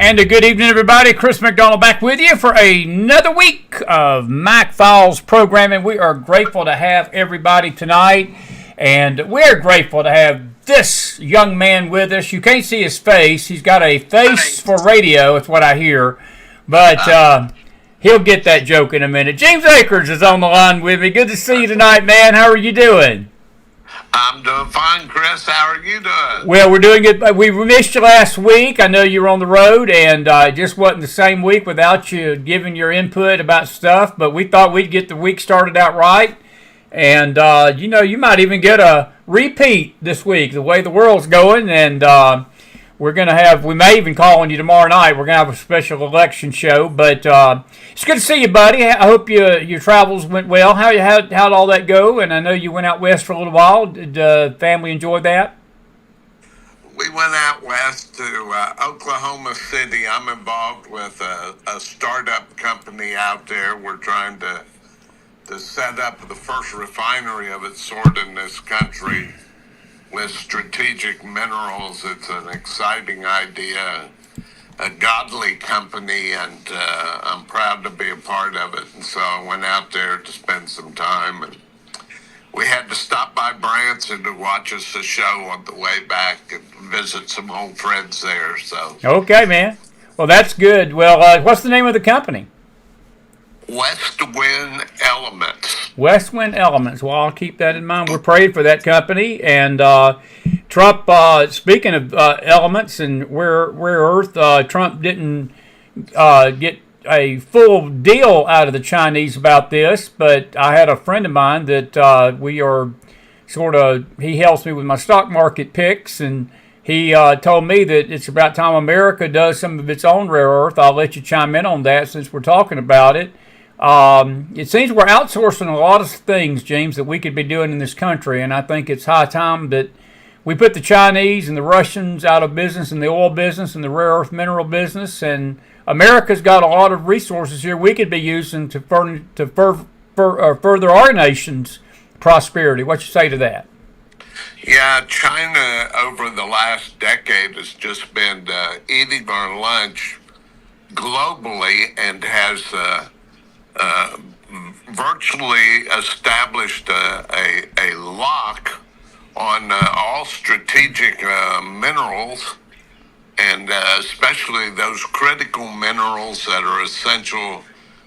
And a good evening, everybody. Chris McDonald back with you for another week of Mac Files programming. We are grateful to have everybody tonight, and we're grateful to have this young man with us. You can't see his face. He's got a face for radio, it's what I hear, but he'll get that joke in a minute. James Akers is on the line with me. Good to see you tonight, man. How are you doing? I'm doing fine, Chris. How are you doing? Well, we're doing good. We missed you last week. I know you were on the road, and it just wasn't the same week without you giving your input about stuff. But we thought we'd get the week started out right. And, you might even get a repeat this week, the way the world's going. And we may even call on you tomorrow night. We're going to have a special election show. But it's good to see you, buddy. I hope your travels went well. How'd all that go? And I know you went out west for a little while. Did family enjoy that? We went out west to Oklahoma City. I'm involved with a startup company out there. We're trying to set up the first refinery of its sort in this country with strategic minerals. It's an exciting idea, a godly company, and I'm proud to be a part of it. And so I went out there to spend some time, and we had to stop by Branson to watch us a show on the way back and visit some old friends there. So okay, man. Well, that's good. Well, what's the name of the company? West Wind Elements. West Wind Elements. Well, I'll keep that in mind. We're praying for that company. And Trump, speaking of elements and rare earth, Trump didn't get a full deal out of the Chinese about this. But I had a friend of mine that we are he helps me with my stock market picks. And he told me that it's about time America does some of its own rare earth. I'll let you chime in on that since we're talking about it. It seems we're outsourcing a lot of things, James, that we could be doing in this country, and I think it's high time that we put the Chinese and the Russians out of business in the oil business and the rare earth mineral business, and America's got a lot of resources here we could be using to further our nation's prosperity. What you say to that? Yeah, China over the last decade has just been eating our lunch globally and has virtually established a lock on all strategic minerals, and especially those critical minerals that are essential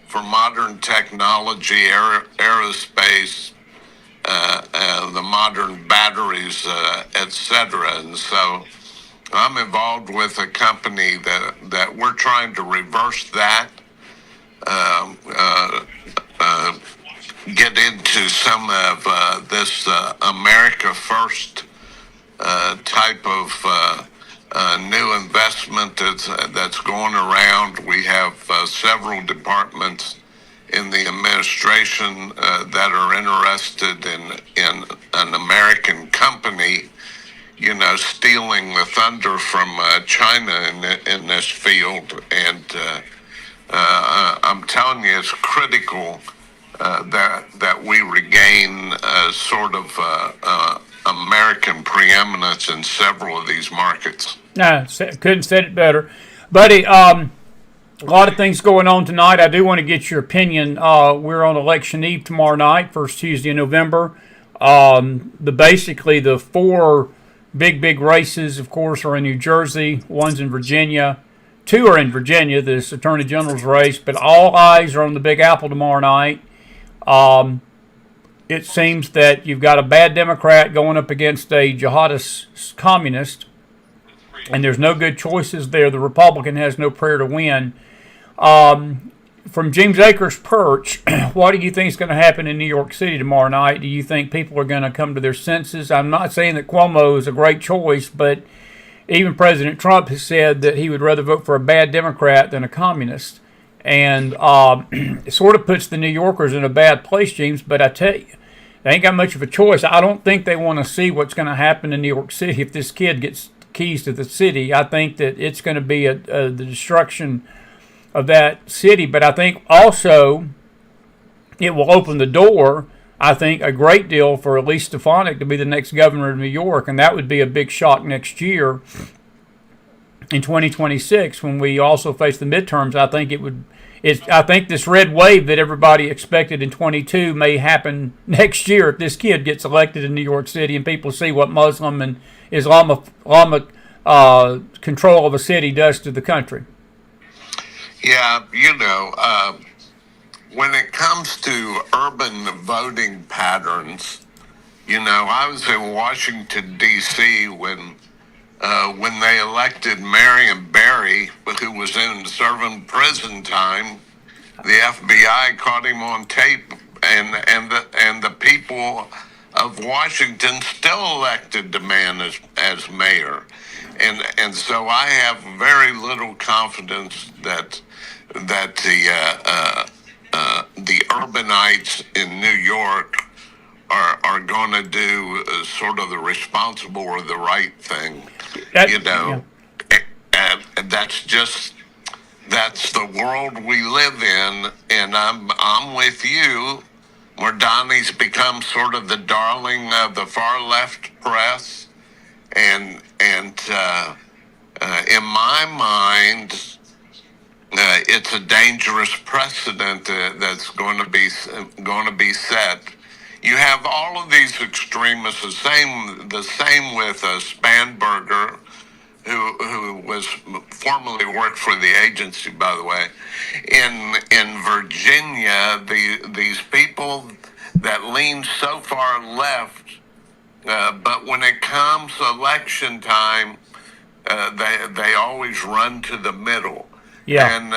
for modern technology, aerospace, the modern batteries, etc. And so I'm involved with a company that we're trying to reverse that. Get into some of this America First type of new investment that's going around. We have several departments in the administration that are interested in an American company, stealing the thunder from China in this field. And I'm telling you, it's critical that we regain sort of American preeminence in several of these markets. No, couldn't said it better. Buddy, a lot of things going on tonight. I do want to get your opinion. We're on election eve tomorrow night, first Tuesday in November. Basically the four big races, of course, are in New Jersey. One's in Virginia. Two are in Virginia, this Attorney General's race, but all eyes are on the Big Apple tomorrow night. It seems that you've got a bad Democrat going up against a jihadist communist, and there's no good choices there. The Republican has no prayer to win. From James Akers' perch, what do you think is going to happen in New York City tomorrow night? Do you think people are going to come to their senses? I'm not saying that Cuomo is a great choice, but even President Trump has said that he would rather vote for a bad Democrat than a communist. And it sort of puts the New Yorkers in a bad place, James. But I tell you, they ain't got much of a choice. I don't think they want to see what's going to happen in New York City if this kid gets keys to the city. I think that it's going to be the destruction of that city. But I think also it will open the door, I think, a great deal for Elise Stefanik to be the next governor of New York, and that would be a big shock next year. in 2026 when we also face the midterms. I think it would. I think this red wave that everybody expected in 22 may happen next year if this kid gets elected in New York City and people see what Muslim and Islamic control of a city does to the country. Yeah, when it comes to urban voting patterns, I was in Washington, D.C. when they elected Marion Barry, who was serving prison time. The FBI caught him on tape, and the people of Washington still elected the man as mayor. And so I have very little confidence that the urbanites in New York are going to do sort of the responsible or the right thing. Yeah. And that's the world we live in, and I'm with you. Mardani's become sort of the darling of the far left press, and in my mind, it's a dangerous precedent that's going to be set. You have all of these extremists. The same with Spanberger, who was formerly worked for the agency, by the way. In Virginia, these people that lean so far left, but when it comes election time, they always run to the middle. Yeah. And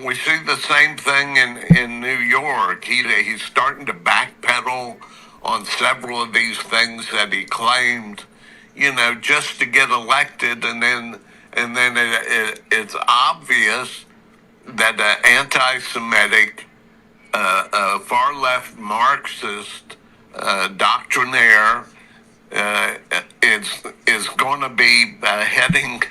we see the same thing in New York. He's starting to backpedal on several of these things that he claimed, just to get elected, and then it's obvious that anti-Semitic, far left Marxist doctrinaire is going to be heading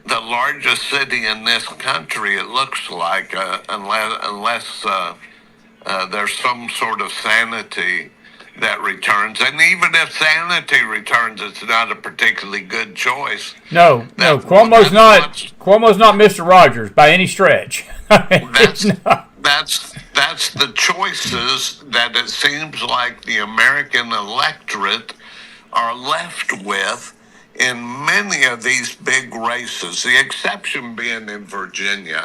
the largest city in this country. It looks like, unless there's some sort of sanity that returns, and even if sanity returns, it's not a particularly good choice. No, Cuomo's not Mr. Rogers by any stretch. That's the choices that it seems like the American electorate are left with in many of these big races. The exception being in Virginia.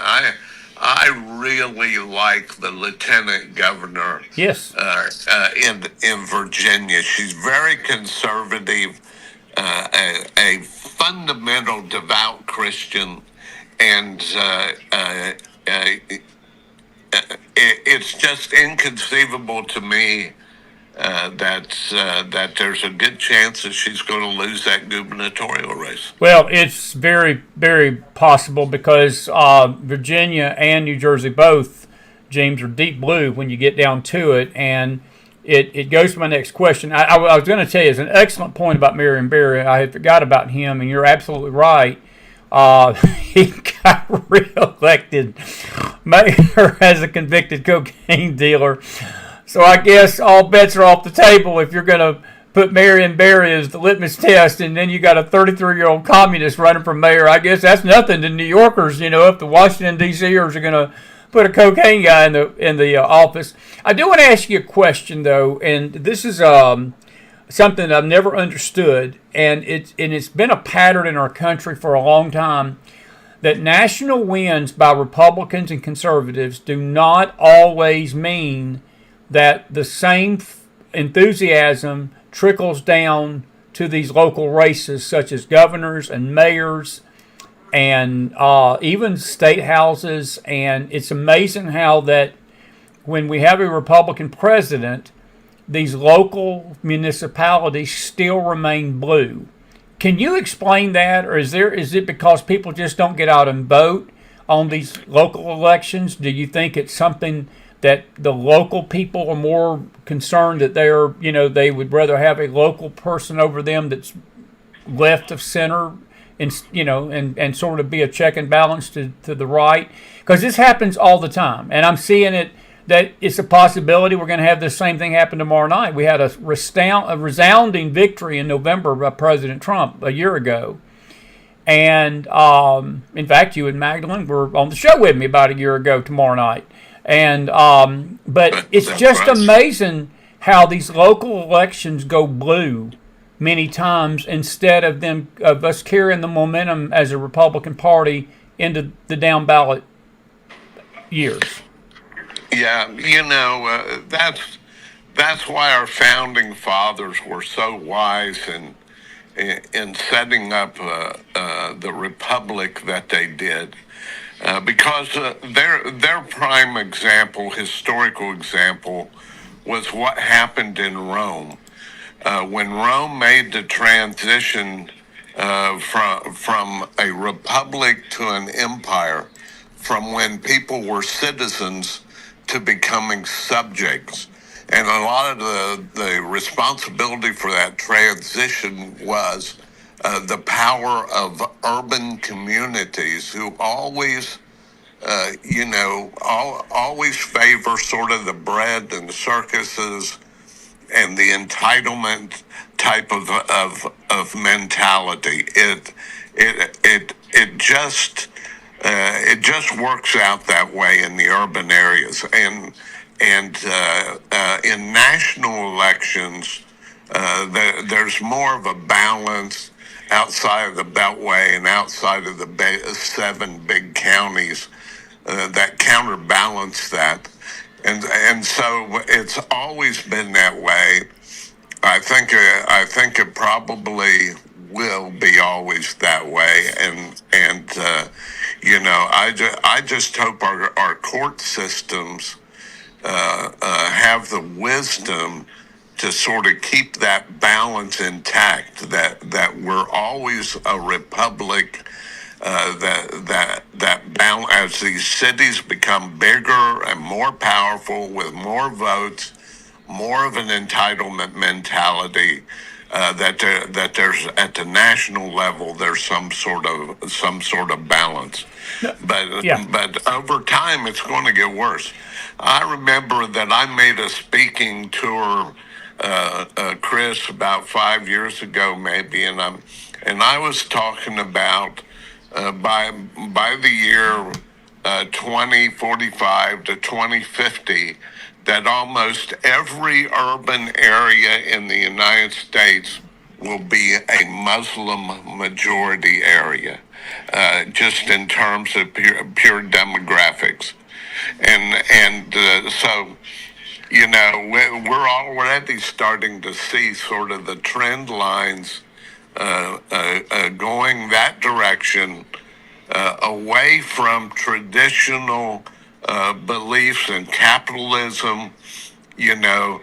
I really like the lieutenant governor. Yes. In Virginia, she's very conservative, a fundamental devout Christian, and it's just inconceivable to me that there's a good chance that she's going to lose that gubernatorial race. Well, it's very, very possible because Virginia and New Jersey both, James, are deep blue when you get down to it. And it goes to my next question. I was going to tell you, it's an excellent point about Marion Barry. I had forgot about him, and you're absolutely right. He got reelected mayor as a convicted cocaine dealer. So I guess all bets are off the table if you're going to put Marion Barry as the litmus test, and then you got a 33-year-old communist running for mayor. I guess that's nothing to New Yorkers, if the Washington D.C.ers are going to put a cocaine guy in the office. I do want to ask you a question though, and this is something that I've never understood, and it's been a pattern in our country for a long time, that national wins by Republicans and conservatives do not always mean that the same enthusiasm trickles down to these local races, such as governors and mayors and even state houses. And it's amazing how that when we have a Republican president, these local municipalities still remain blue. Can you explain that, or is it because people just don't get out and vote on these local elections? Do you think it's something that the local people are more concerned that they would rather have a local person over them that's left of center, and sort of be a check and balance to the right? Because this happens all the time, and I'm seeing it that it's a possibility we're going to have the same thing happen tomorrow night. We had a resounding victory in November by President Trump a year ago, And in fact, you and Magdalene were on the show with me about a year ago tomorrow night. And but it's just amazing how these local elections go blue many times instead of us carrying the momentum as a Republican Party into the down ballot years. Yeah, that's why our founding fathers were so wise in setting up the republic that they did, because their prime example, historical example, was what happened in Rome. When Rome made the transition from a republic to an empire, from when people were citizens to becoming subjects. And a lot of the responsibility for that transition was the power of urban communities who always, always favor sort of the bread and the circuses and the entitlement type of mentality. It just works out that way in the urban areas, and in national elections, there's more of a balance outside of the Beltway and outside of the 7 big counties that counterbalance that. And so it's always been that way. I think it probably will be always that way. And I just hope our court systems have the wisdom to sort of keep that balance intact. That we're always a republic. That balance, as these cities become bigger and more powerful with more votes, more of an entitlement mentality, that there's at the national level there's some sort of balance. But over time it's going to get worse. I remember that I made a speaking tour, Chris, about 5 years ago maybe, and I was talking about by the year 2045 to 2050, that almost every urban area in the United States will be a Muslim majority area, just in terms of pure demographics, and so. We're already starting to see sort of the trend lines going that direction, away from traditional beliefs in capitalism. The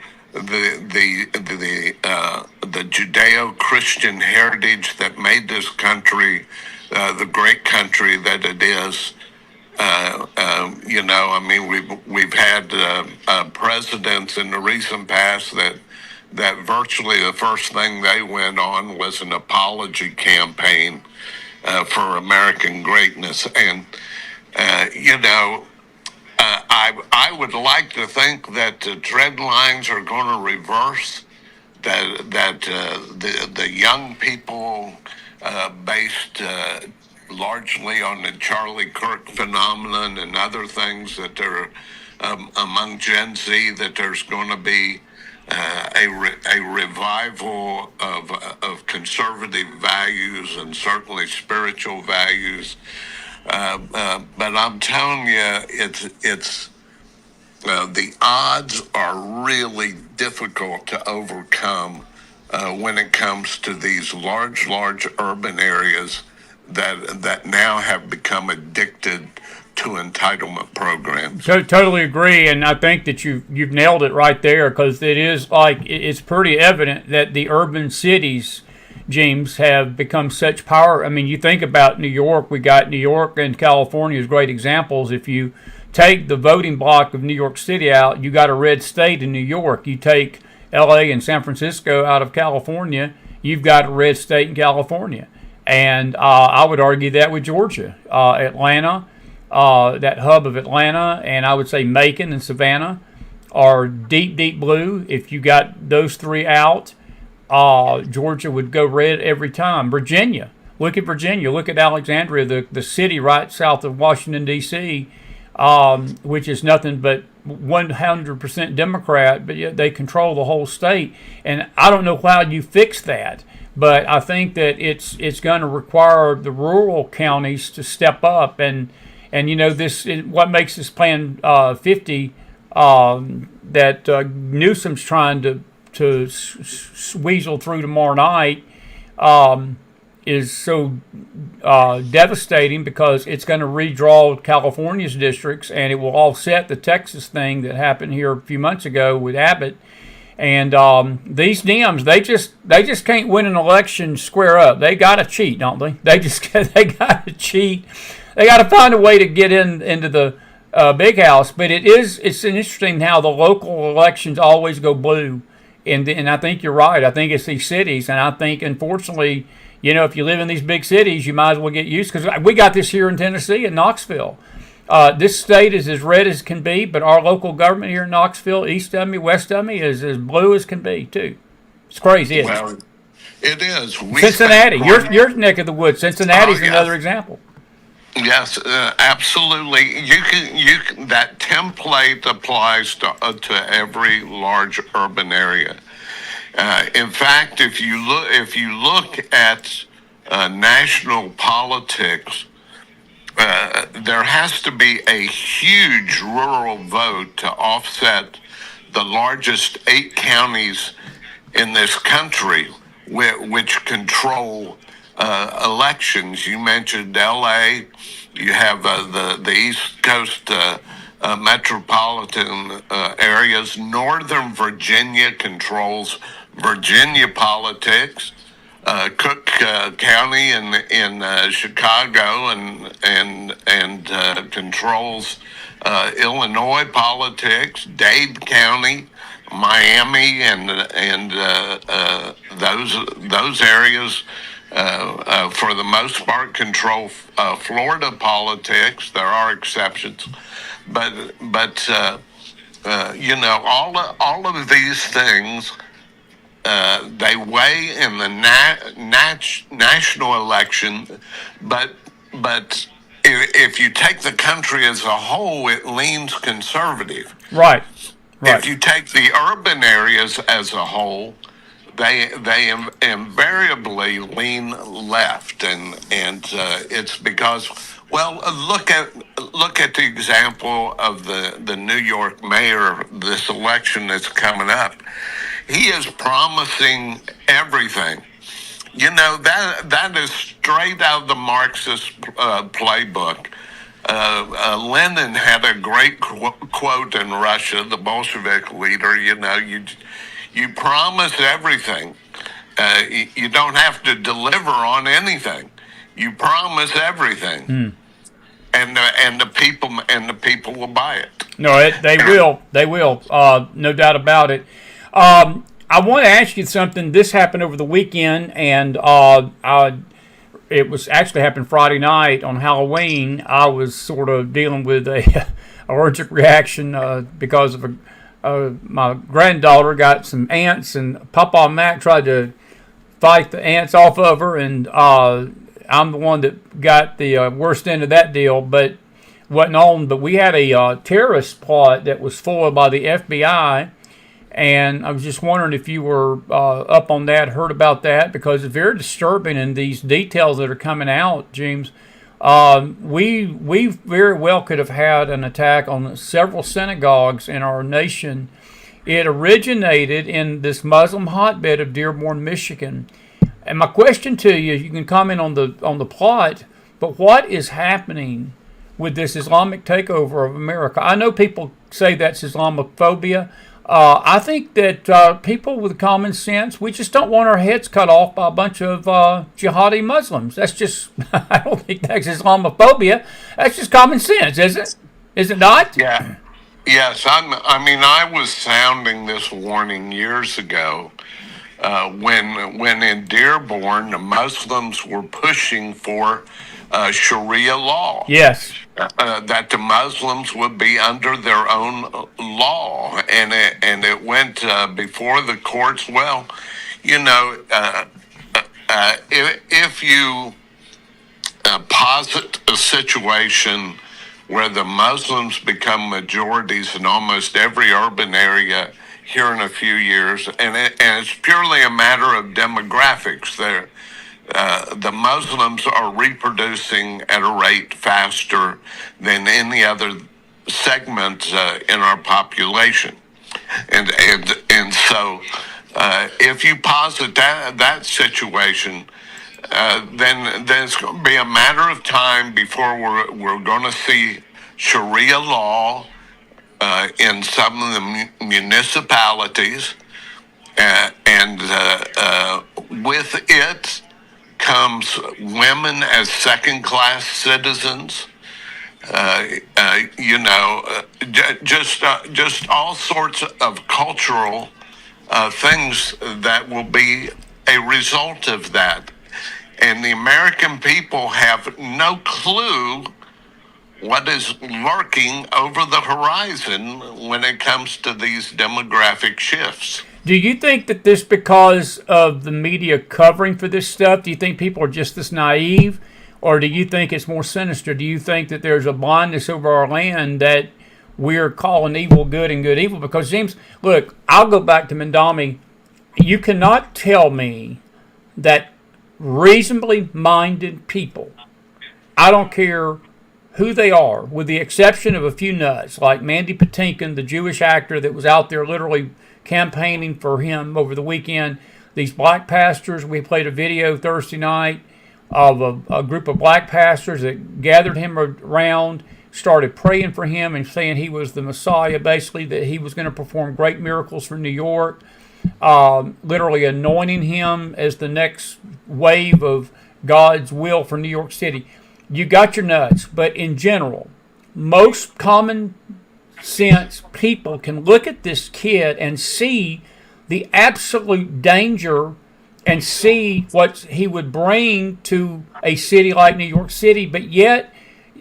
Judeo-Christian heritage that made this country the great country that it is. We've had presidents in the recent past that virtually the first thing they went on was an apology campaign for American greatness. And, I would like to think that the trend lines are going to reverse, that the young people based largely on the Charlie Kirk phenomenon and other things, that are among Gen Z, that there's going to be a revival of conservative values and certainly spiritual values. But I'm telling you, it's the odds are really difficult to overcome when it comes to these large urban areas that now have become addicted to entitlement programs. So totally agree, and I think that you've nailed it right there, because it is like it's pretty evident that the urban cities, James, have become such power. I mean, you think about New York. We got New York and California as great examples. If you take the voting block of New York City out, you got a red state in New York. You take L.A. and San Francisco out of California, you've got a red state in California. And I would argue that with Georgia, Atlanta, that hub of Atlanta, and I would say Macon and Savannah are deep blue. If you got those three out, Georgia would go red every time. Virginia, Look at Virginia. Look at Alexandria, the city right south of Washington, D.C., which is nothing but 100% Democrat, but yet they control the whole state. And I don't know how you fix that, but I think that it's going to require the rural counties to step up. And this what makes this Plan 50 that Newsom's trying to weasel through tomorrow night is so devastating, because it's going to redraw California's districts, and it will offset the Texas thing that happened here a few months ago with Abbott. And these Dems, they just can't win an election square up. They got to cheat, don't they? They got to cheat. They got to find a way to get into the big house. But it's interesting how the local elections always go blue. And I think you're right. I think it's these cities, and I think, unfortunately, if you live in these big cities, you might as well get used, because we got this here in Tennessee, in Knoxville. This state is as red as can be, but our local government here in Knoxville, east of me, west of me, is as blue as can be too. It's crazy, isn't Well, it is. Cincinnati, your neck of the woods. Cincinnati's another example. Yes, absolutely. You can, that template applies to every large urban area. In fact, if you look at national politics, there has to be a huge rural vote to offset the largest 8 counties in this country, which control elections. You mentioned L.A. You have the East Coast metropolitan areas. Northern Virginia controls Virginia politics. Cook County in Chicago and controls Illinois politics. Dade County, Miami, and those areas, for the most part, control Florida politics. There are exceptions, but all of these things. They weigh in the national election, but if you take the country as a whole, it leans conservative. Right. If you take the urban areas as a whole, they invariably lean left, and it's because, well, look at the example of the New York mayor, this election that's coming up. He is promising everything. That is straight out of the Marxist playbook. Lenin had a great quote in Russia, the Bolshevik leader. You promise everything. You don't have to deliver on anything. You promise everything, and the people will buy it. No, they will. No doubt about it. I want to ask you something. This happened over the weekend, and it was actually happened Friday night on Halloween. I was sort of dealing with a allergic reaction because of my granddaughter got some ants, and Papa Mac tried to fight the ants off of her, and I'm the one that got the worst end of that deal, but wasn't on. But we had a terrorist plot that was foiled by the FBI. And I was just wondering if you were up on that, heard about that, because it's very disturbing in these details that are coming out, James. We very well could have had an attack on several synagogues in our nation. It originated in this Muslim hotbed of Dearborn, Michigan. And my question to you, you can comment on the plot, but what is happening with this Islamic takeover of America? I know people say that's Islamophobia. I think that people with common sense, we just don't want our heads cut off by a bunch of jihadi Muslims. That's just, I don't think that's Islamophobia. That's just common sense, is it? Is it not? Yeah. Yes. I was sounding this warning years ago when in Dearborn, the Muslims were pushing for Sharia law. Yes. That the Muslims would be under their own law, and it went before the courts. Well, if you posit a situation where the Muslims become majorities in almost every urban area here in a few years, and it's purely a matter of demographics. The Muslims are reproducing at a rate faster than any other segment in our population, and so if you posit that situation, then it's going to be a matter of time before we're going to see Sharia law in some of the municipalities, and with it comes women as second-class citizens. Just all sorts of cultural things that will be a result of that. And the American people have no clue what is lurking over the horizon when it comes to these demographic shifts. Do you think that this because of the media covering for this stuff? Do you think people are just this naive? Or do you think it's more sinister? Do you think that there's a blindness over our land that we're calling evil good and good evil? Because James, look, I'll go back to Mendami. You cannot tell me that reasonably minded people, I don't care who they are, with the exception of a few nuts like Mandy Patinkin, the Jewish actor that was out there literally campaigning for him over the weekend. These black pastors, we played a video Thursday night of a group of black pastors that gathered him around, started praying for him and saying he was the Messiah, basically, that he was going to perform great miracles for New York, literally anointing him as the next wave of God's will for New York City. You got your nuts, but in general, most common sense people can look at this kid and see the absolute danger and see what he would bring to a city like New York City, but yet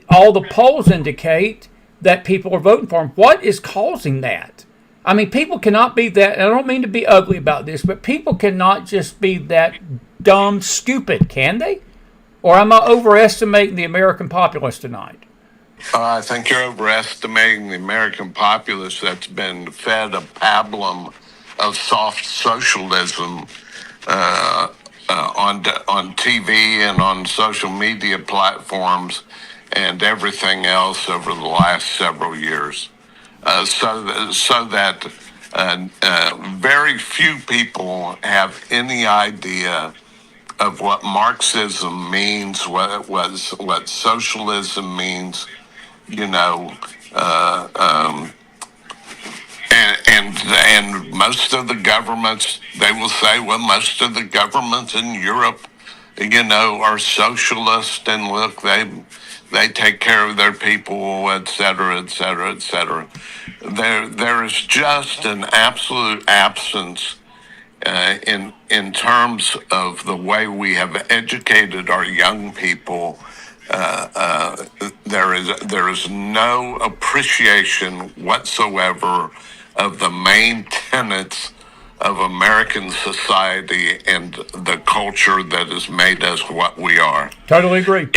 all the polls indicate that people are voting for him. What is causing that? I mean, people cannot be that, and I don't mean to be ugly about this, but people cannot just be that dumb, stupid, can they? Or am I overestimating the American populace tonight? I think you're overestimating the American populace that's been fed a pablum of soft socialism on TV and on social media platforms and everything else over the last several years. So that very few people have any idea of what Marxism means, what socialism means, and most of the governments, they will say, well, most of the governments in Europe, are socialist, and look, they take care of their people, et cetera, et cetera, et cetera. There is just an absolute absence in terms of the way we have educated our young people. There is no appreciation whatsoever of the main tenets of American society and the culture that has made us what we are. Totally agree.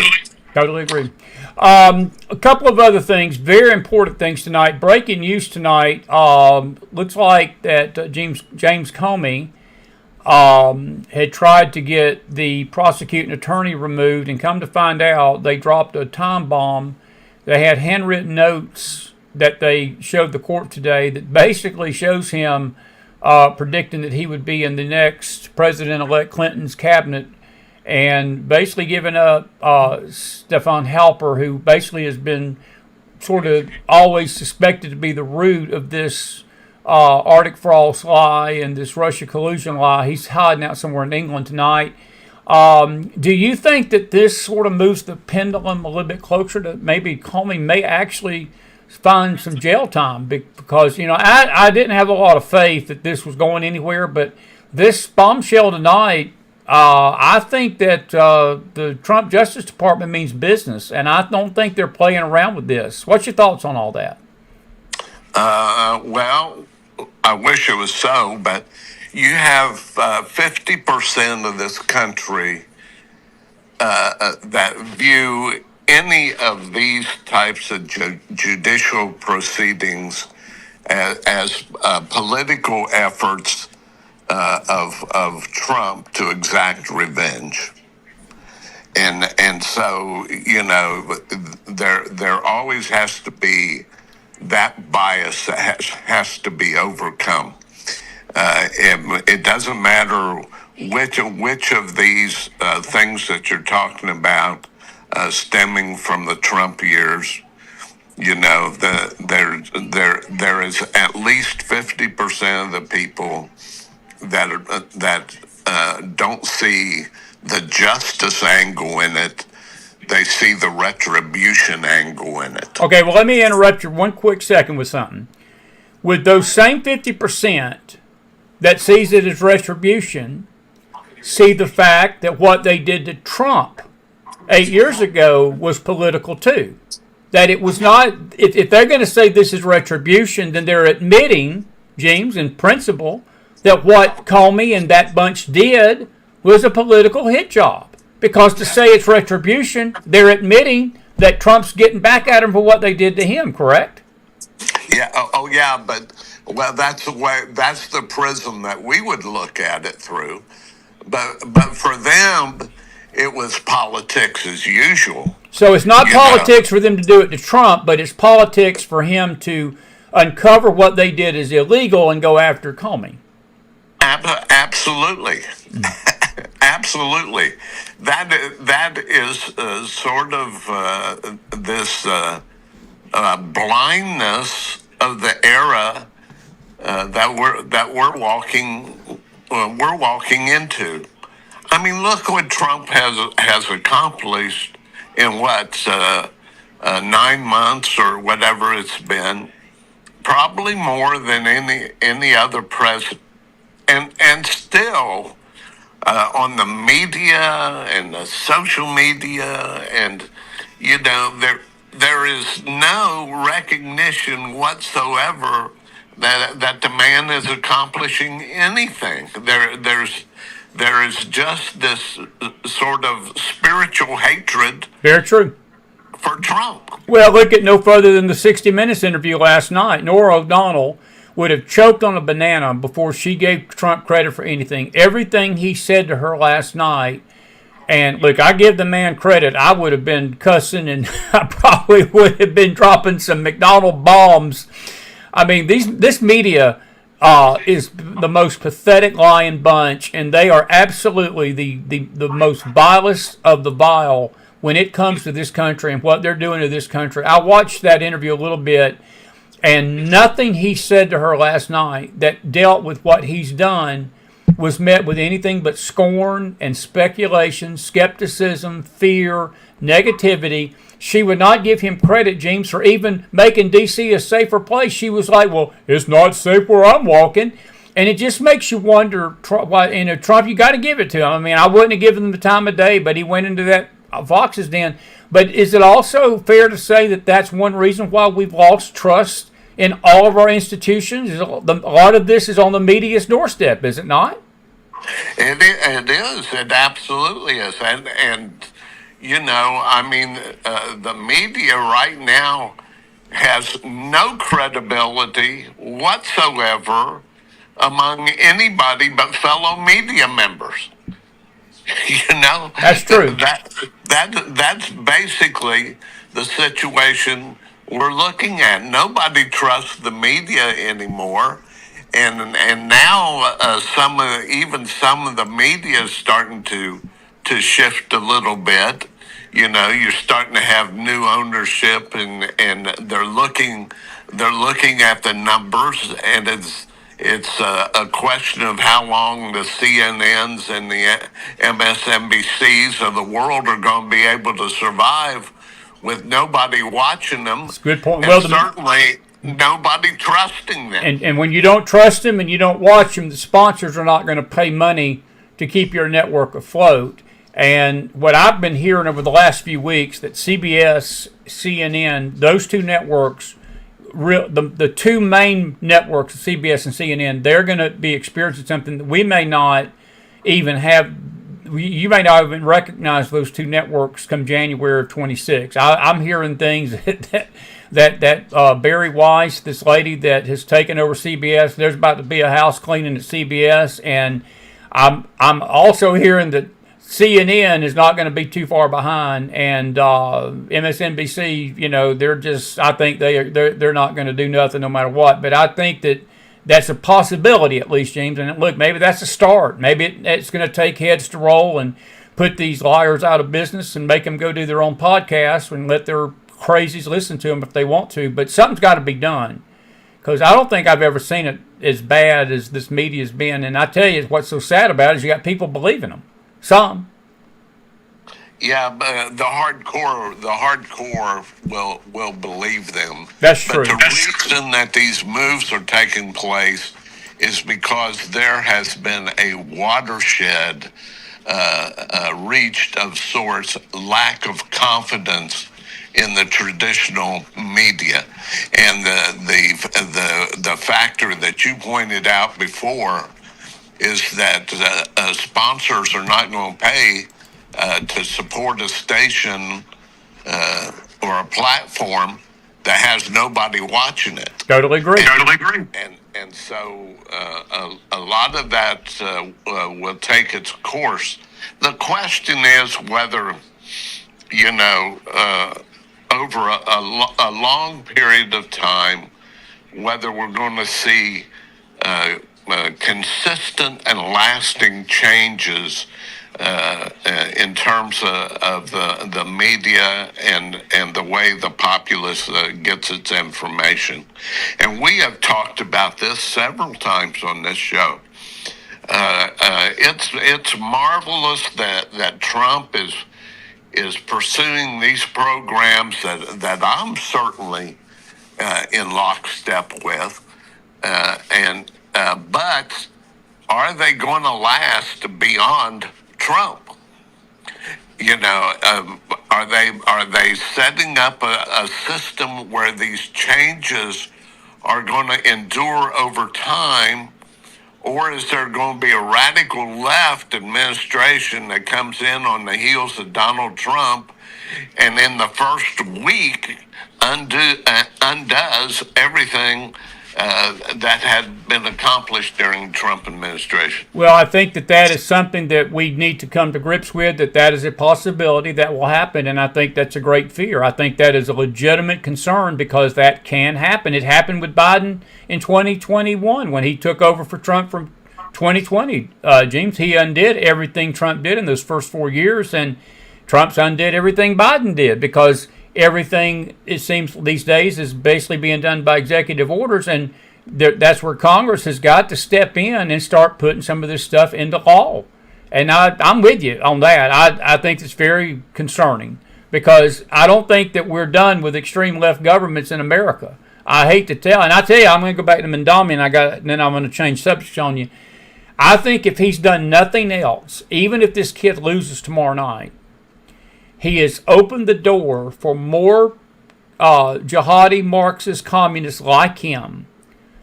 Totally agree. A couple of other things, very important things tonight. Breaking news tonight. Looks like that James Comey had tried to get the prosecuting attorney removed, and come to find out they dropped a time bomb. They had handwritten notes that they showed the court today that basically shows him predicting that he would be in the next President-elect Clinton's cabinet, and basically giving up Stefan Halper, who basically has been sort of always suspected to be the root of this Arctic frost lie and this Russia collusion lie. He's hiding out somewhere in England tonight. Do you think that this sort of moves the pendulum a little bit closer to maybe Comey may actually find some jail time? Because, I didn't have a lot of faith that this was going anywhere, but this bombshell tonight, I think that the Trump Justice Department means business, and I don't think they're playing around with this. What's your thoughts on all that? Well, I wish it was so, but you have 50% of this country that view any of these types of judicial proceedings as political efforts of Trump to exact revenge. And so, you know, there always has to be that bias that has to be overcome. It doesn't matter which of these things that you're talking about stemming from the Trump years. You know, there is at least 50% of the people that don't see the justice angle in it. They see the retribution angle in it. Okay, well, let me interrupt you 1 quick second with something. With those same 50% that sees it as retribution, see the fact that what they did to Trump 8 years ago was political too. That it was not, if they're going to say this is retribution, then they're admitting, James, in principle, that what Comey and that bunch did was a political hit job. Because to say it's retribution, they're admitting that Trump's getting back at him for what they did to him, correct? Yeah. Yeah. But that's the way. That's the prism that we would look at it through. But for them, it was politics as usual. So it's not politics for them to do it to Trump, but it's politics for him to uncover what they did as illegal and go after Comey. Absolutely. Absolutely. That is sort of this blindness of the era that we're walking into. I mean, look what Trump has accomplished in 9 months or whatever it's been. Probably more than any other president, and still. On the media and the social media, and you know, there is no recognition whatsoever that the man is accomplishing anything. There is just this sort of spiritual hatred. Very true. For Trump. Well, look at no further than the 60 Minutes interview last night. Norah O'Donnell would have choked on a banana before she gave Trump credit for anything. Everything he said to her last night, and look, I give the man credit. I would have been cussing, and I probably would have been dropping some McDonald bombs. I mean, this media is the most pathetic lying bunch, and they are absolutely the most vilest of the vile when it comes to this country and what they're doing to this country. I watched that interview a little bit, and nothing he said to her last night that dealt with what he's done was met with anything but scorn and speculation, skepticism, fear, negativity. She would not give him credit, James, for even making D.C. a safer place. She was like, well, it's not safe where I'm walking. And it just makes you wonder, Trump, you got to give it to him. I mean, I wouldn't have given him the time of day, but he went into that Fox's den. But is it also fair to say that that's one reason why we've lost trust in all of our institutions? A lot of this is on the media's doorstep, is it not? It is. It absolutely is. And you know, I mean, the media right now has no credibility whatsoever among anybody but fellow media members. You know, that's true. That's basically the situation we're looking at. Nobody trusts the media anymore, and now some of the media is starting to shift a little bit. You know, you're starting to have new ownership, and they're looking at the numbers, and it's a question of how long the CNNs and the MSNBCs of the world are going to be able to survive with nobody watching them. That's a good point. And certainly nobody trusting them. And when you don't trust them and you don't watch them, the sponsors are not going to pay money to keep your network afloat. And what I've been hearing over the last few weeks, that CBS, CNN, those two networks, the two main networks, CBS and CNN, they're going to be experiencing something that we may not even have you may not even recognize those two networks come January of 26. I'm hearing things that Barry Weiss, this lady that has taken over CBS, there's about to be a house cleaning at CBS, and I'm also hearing that CNN is not going to be too far behind, and MSNBC, they're just, I think they're not going to do nothing no matter what. But I think that's a possibility, at least, James. And look, maybe that's a start. Maybe it's going to take heads to roll and put these liars out of business and make them go do their own podcasts and let their crazies listen to them if they want to. But something's got to be done, because I don't think I've ever seen it as bad as this media's been. And I tell you, what's so sad about it is you got people believing them. Some. Yeah, but the hardcore will believe them. That's true. But the reason that these moves are taking place is because there has been a watershed reached of sorts, lack of confidence in the traditional media, and the factor that you pointed out before is that sponsors are not going to pay to support a station or a platform that has nobody watching it. Totally agree. And so a lot of that will take its course. The question is whether, over a long period of time, whether we're going to see consistent and lasting changes in terms of the media and the way the populace gets its information. And we have talked about this several times on this show. It's marvelous that Trump is pursuing these programs that I'm certainly in lockstep with, but are they going to last beyond Trump? Are they setting up a system where these changes are going to endure over time, or is there going to be a radical left administration that comes in on the heels of Donald Trump and in the first week undoes everything that had been accomplished during the Trump administration? Well, I think that is something that we need to come to grips with, that is a possibility that will happen, and I think that's a great fear. I think that is a legitimate concern, because that can happen. It happened with Biden in 2021 when he took over for Trump from 2020. James, he undid everything Trump did in those first 4 years, and Trump's undid everything Biden did, because everything, it seems these days, is basically being done by executive orders, and that's where Congress has got to step in and start putting some of this stuff into law. And I'm with you on that. I think it's very concerning, because I don't think that we're done with extreme left governments in America. I hate to tell, and I tell you, I'm going to go back to Mandami, and then I'm going to change subjects on you. I think if he's done nothing else, even if this kid loses tomorrow night, he has opened the door for more jihadi Marxist communists like him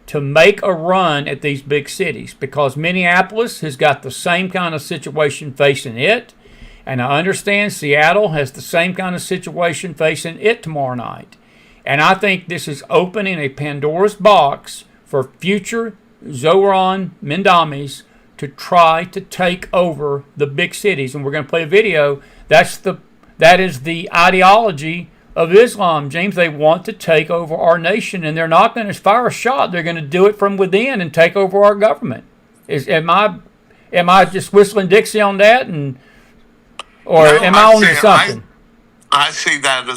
to make a run at these big cities, because Minneapolis has got the same kind of situation facing it, and I understand Seattle has the same kind of situation facing it tomorrow night. And I think this is opening a Pandora's box for future Zoran Mendamis to try to take over the big cities. And we're going to play a video. That is the ideology of Islam, James. They want to take over our nation, and they're not going to fire a shot. They're going to do it from within and take over our government. Am I just whistling Dixie on that, or No, am I onto something? I see that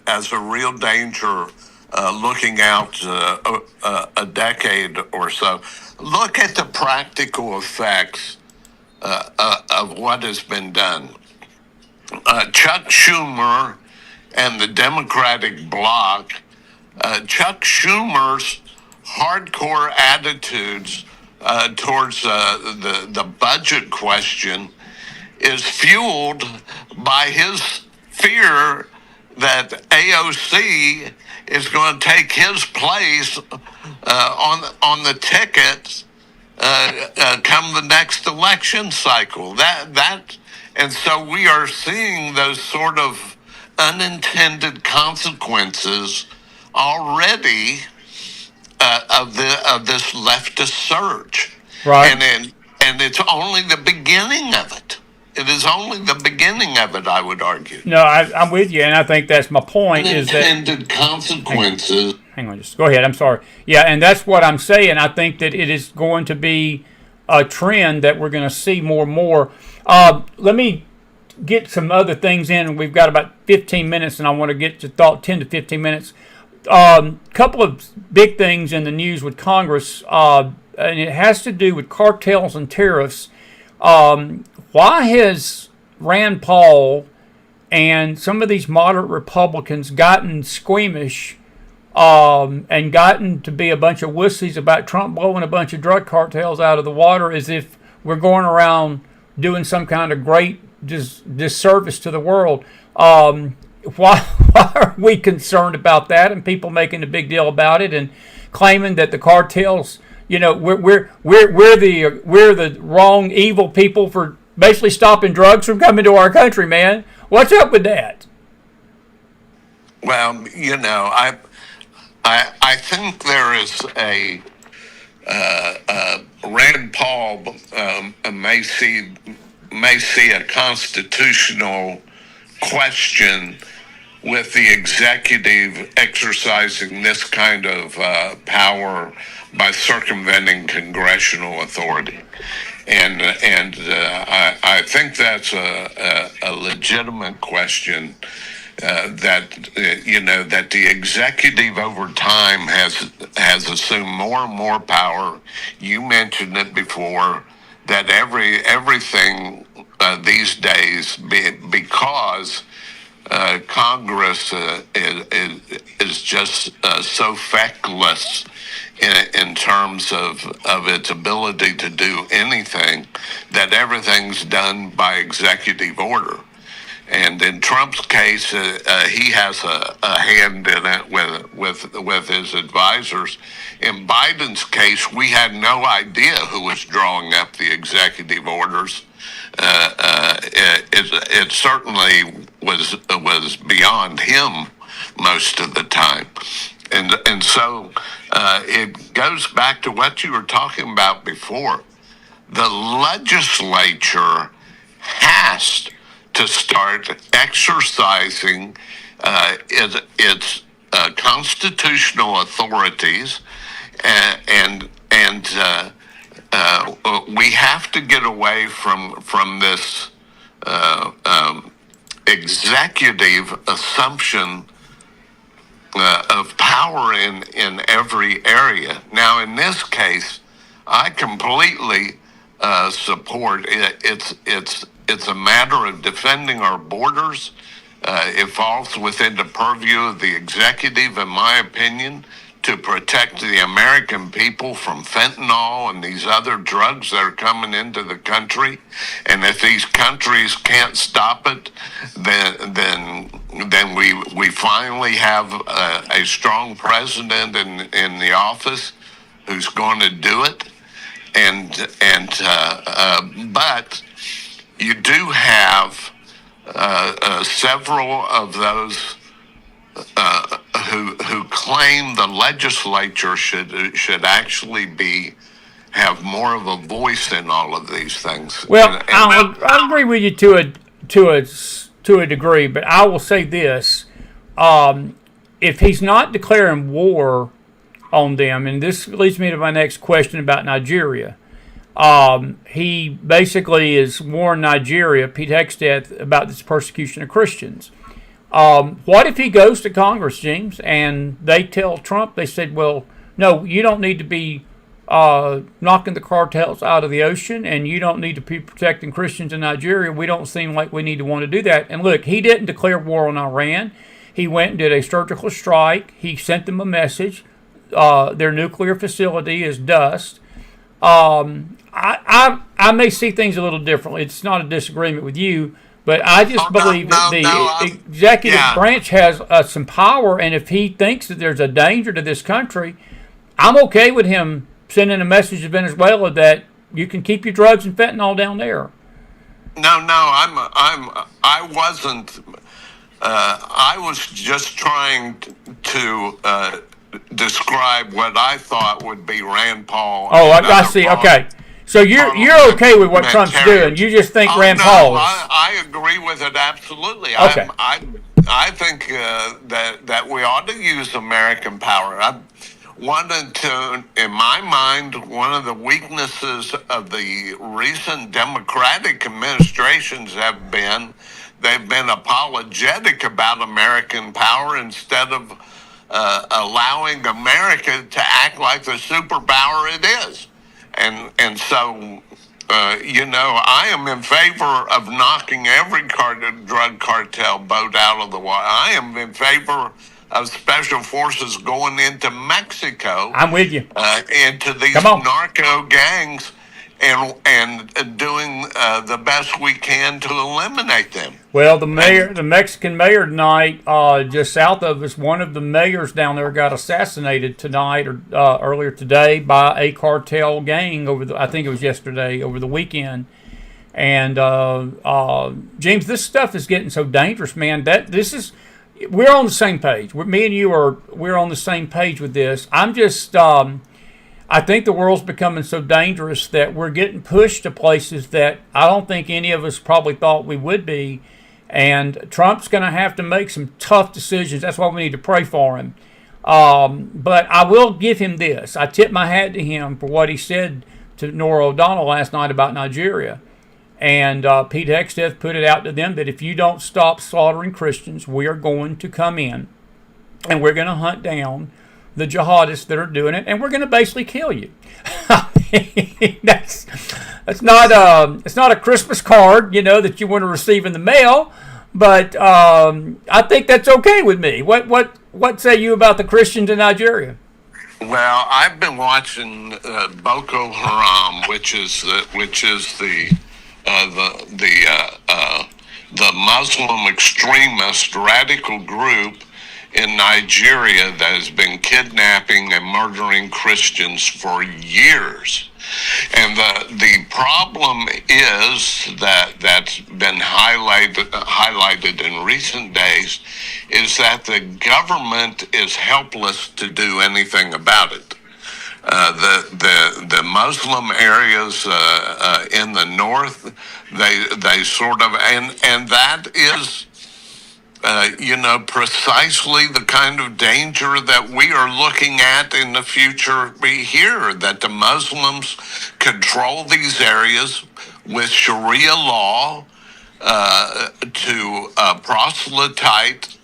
as a real danger, looking out a decade or so. Look at the practical effects of what has been done. Chuck Schumer and the Democratic bloc, Chuck Schumer's hardcore attitudes towards the budget question is fueled by his fear that AOC is going to take his place on the tickets come the next election cycle. And so we are seeing those sort of unintended consequences already of this leftist surge, Right. and it's only the beginning of it. It is only the beginning of it, I would argue. No, I'm with you, and I think that's my point. Is that Unintended consequences. hang on, just go ahead. I'm sorry. Yeah, and that's what I'm saying. I think that it is going to be a trend that we're going to see more and more. Let me get some other things in. We've got about 15 minutes, and I want to get to thought 10 to 15 minutes. Couple of big things in the news with Congress, and it has to do with cartels and tariffs. Why has Rand Paul and some of these moderate Republicans gotten squeamish and gotten to be a bunch of wussies about Trump blowing a bunch of drug cartels out of the water, as if we're going around doing some kind of great disservice to the world? Why are we concerned about that, and people making a big deal about it and claiming that the cartels, we're the wrong evil people for basically stopping drugs from coming to our country, man? What's up with that? Well, I think there is a Rand Paul may see a constitutional question with the executive exercising this kind of power by circumventing congressional authority. And I think that's a legitimate question. That the executive over time has assumed more and more power. You mentioned it before, that everything these days, because Congress is just so feckless in terms of its ability to do anything, that everything's done by executive order. And in Trump's case, he has a hand in it with his advisors. In Biden's case, we had no idea who was drawing up the executive orders. It certainly was beyond him most of the time, and so it goes back to what you were talking about before. The legislature has to start exercising its constitutional authorities, and we have to get away from this executive assumption of power in every area. Now, in this case, I completely support it. It's a matter of defending our borders. It falls within the purview of the executive, in my opinion, to protect the American people from fentanyl and these other drugs that are coming into the country. And if these countries can't stop it, then we finally have a strong president in the office who's going to do it. But you do have several of those who claim the legislature should actually have more of a voice in all of these things. Well, I'll agree with you to a degree, but I will say this: if he's not declaring war on them, and this leads me to my next question about Nigeria. He basically is warned Nigeria, Pete Hegseth, about this persecution of Christians. What if he goes to Congress, James, and they tell Trump, they said, well, no, you don't need to be knocking the cartels out of the ocean, and you don't need to be protecting Christians in Nigeria. We don't seem like we need to want to do that. And look, he didn't declare war on Iran. He went and did a surgical strike. He sent them a message. Their nuclear facility is dust. I may see things a little differently. It's not a disagreement with you, but I just believe that the executive branch has some power, and if he thinks that there's a danger to this country, I'm okay with him sending a message to Venezuela that you can keep your drugs and fentanyl down there. I wasn't. I was just trying to describe what I thought would be Rand Paul. Oh, I see. Okay, so you're okay with what Trump's doing? You just think Rand Paul is? I agree with it absolutely. Okay. I think that we ought to use American power. In my mind, one of the weaknesses of the recent Democratic administrations they've been apologetic about American power instead of allowing America to act like the superpower it is. And so, I am in favor of knocking every drug cartel boat out of the water. I am in favor of special forces going into Mexico. I'm with you. Into these narco gangs and doing the best we can to eliminate them. Well, the Mexican mayor tonight, just south of us, one of the mayors down there got assassinated tonight or earlier today by a cartel gang I think it was yesterday, over the weekend. And James, this stuff is getting so dangerous, man. We're on the same page. Me and you we're on the same page with this. I'm just, I think the world's becoming so dangerous that we're getting pushed to places that I don't think any of us probably thought we would be. And Trump's going to have to make some tough decisions. That's why we need to pray for him. But I will give him this. I tip my hat to him for what he said to Norah O'Donnell last night about Nigeria. And Pete Hegseth put it out to them that if you don't stop slaughtering Christians, we are going to come in and we're going to hunt down the jihadists that are doing it, and we're going to basically kill you. It's not a Christmas card, that you want to receive in the mail, but I think that's okay with me. What say you about the Christians in Nigeria? Well, I've been watching Boko Haram, which is the Muslim extremist radical group in Nigeria that has been kidnapping and murdering Christians for years. And the problem is that's been highlighted in recent days is that the government is helpless to do anything about it. The Muslim areas in the north, they sort of, and that is precisely the kind of danger that we are looking at in the future here, that the Muslims control these areas with Sharia law to proselyte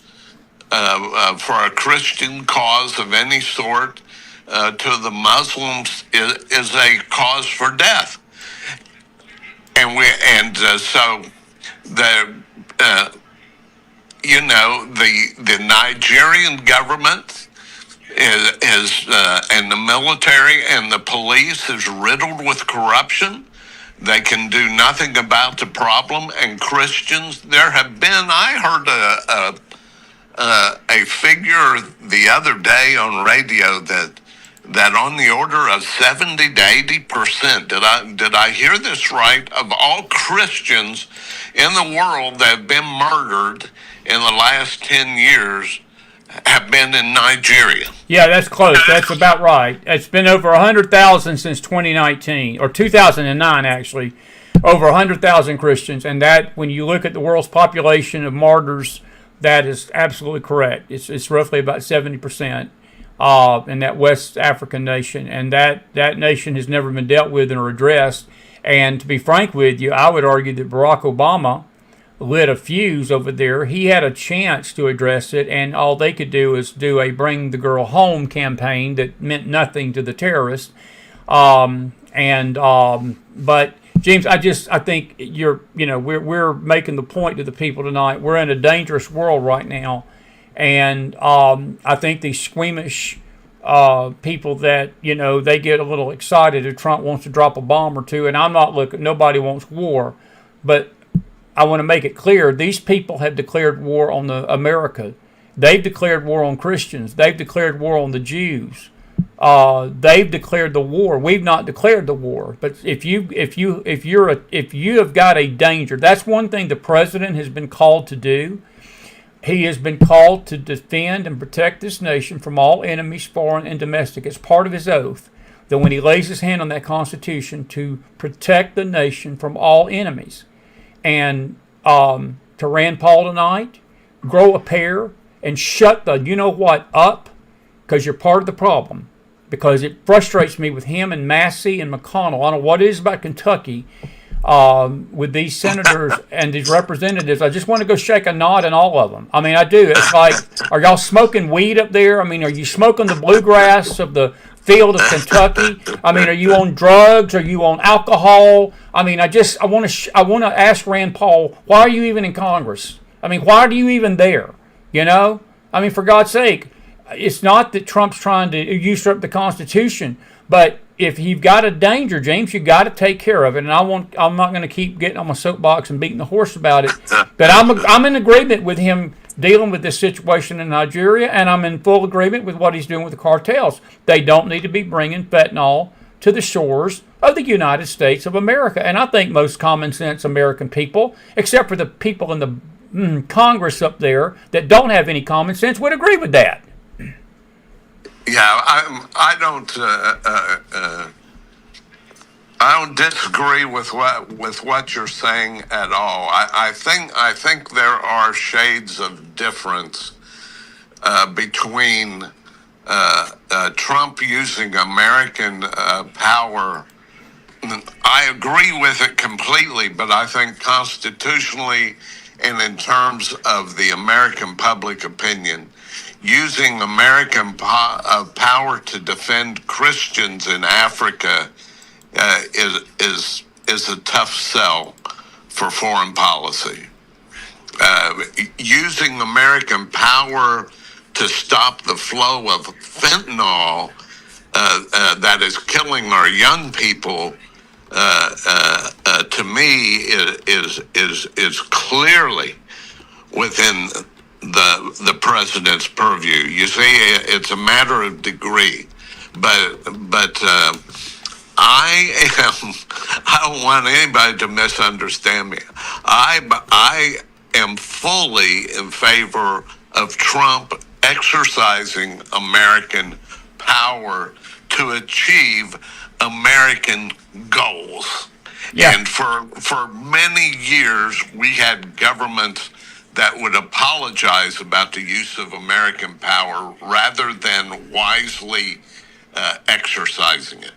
for a Christian cause of any sort to the Muslims is a cause for death. So the Nigerian government is and the military and the police is riddled with corruption. They can do nothing about the problem. And Christians, I heard a figure the other day on radio that on the order of 70 to 80%, did I hear this right, of all Christians in the world that have been murdered in the last 10 years have been in Nigeria? Yeah, that's close. That's about right. It's been over 100,000 since 2019, or 2009 actually, over 100,000 Christians. And that, when you look at the world's population of martyrs, that is absolutely correct. It's roughly about 70% in that West African nation. And that nation has never been dealt with or addressed. And to be frank with you, I would argue that Barack Obama lit a fuse over there. He had a chance to address it, and all they could do is do a bring the girl home campaign that meant nothing to the terrorists. But James, I think we're making the point to the people tonight. We're in a dangerous world right now, and I think these squeamish people that they get a little excited if Trump wants to drop a bomb or two. And I'm not looking. Nobody wants war, but I want to make it clear, these people have declared war on America. They've declared war on Christians. They've declared war on the Jews. They've declared the war. We've not declared the war. But if you have got a danger, that's one thing the president has been called to do. He has been called to defend and protect this nation from all enemies, foreign and domestic. It's part of his oath that when he lays his hand on that Constitution to protect the nation from all enemies. And to Rand Paul tonight, grow a pair and shut the you know what up, because you're part of the problem. Because it frustrates me with him and Massey and McConnell. I don't know what it is about Kentucky with these senators and these representatives. I just want to go shake a nod in all of them. I mean, I do. It's like, are y'all smoking weed up there? I mean, are you smoking the bluegrass of the field of Kentucky? I mean, are you on drugs? Are you on alcohol? I mean, I want to ask Rand Paul, why are you even in Congress? I mean, why are you even there? You know? I mean, for God's sake, it's not that Trump's trying to usurp the Constitution, but if you've got a danger, James, you got to take care of it. And I'm not going to keep getting on my soapbox and beating the horse about it. But I'm in agreement with him dealing with this situation in Nigeria, and I'm in full agreement with what he's doing with the cartels. They don't need to be bringing fentanyl to the shores of the United States of America. And I think most common sense American people, except for the people in the Congress up there that don't have any common sense, would agree with that. Yeah, I don't disagree with what you're saying at all. I think there are shades of difference between Trump using American power. I agree with it completely, but I think constitutionally and in terms of the American public opinion, using American power to defend Christians in Africa is a tough sell for foreign policy. Using American power to stop the flow of fentanyl that is killing our young people, to me, is clearly within the president's purview. You see, it's a matter of degree, but I don't want anybody to misunderstand me. I am fully in favor of Trump exercising American power to achieve American goals. Yeah. And for many years, we had governments that would apologize about the use of American power rather than wisely exercising it.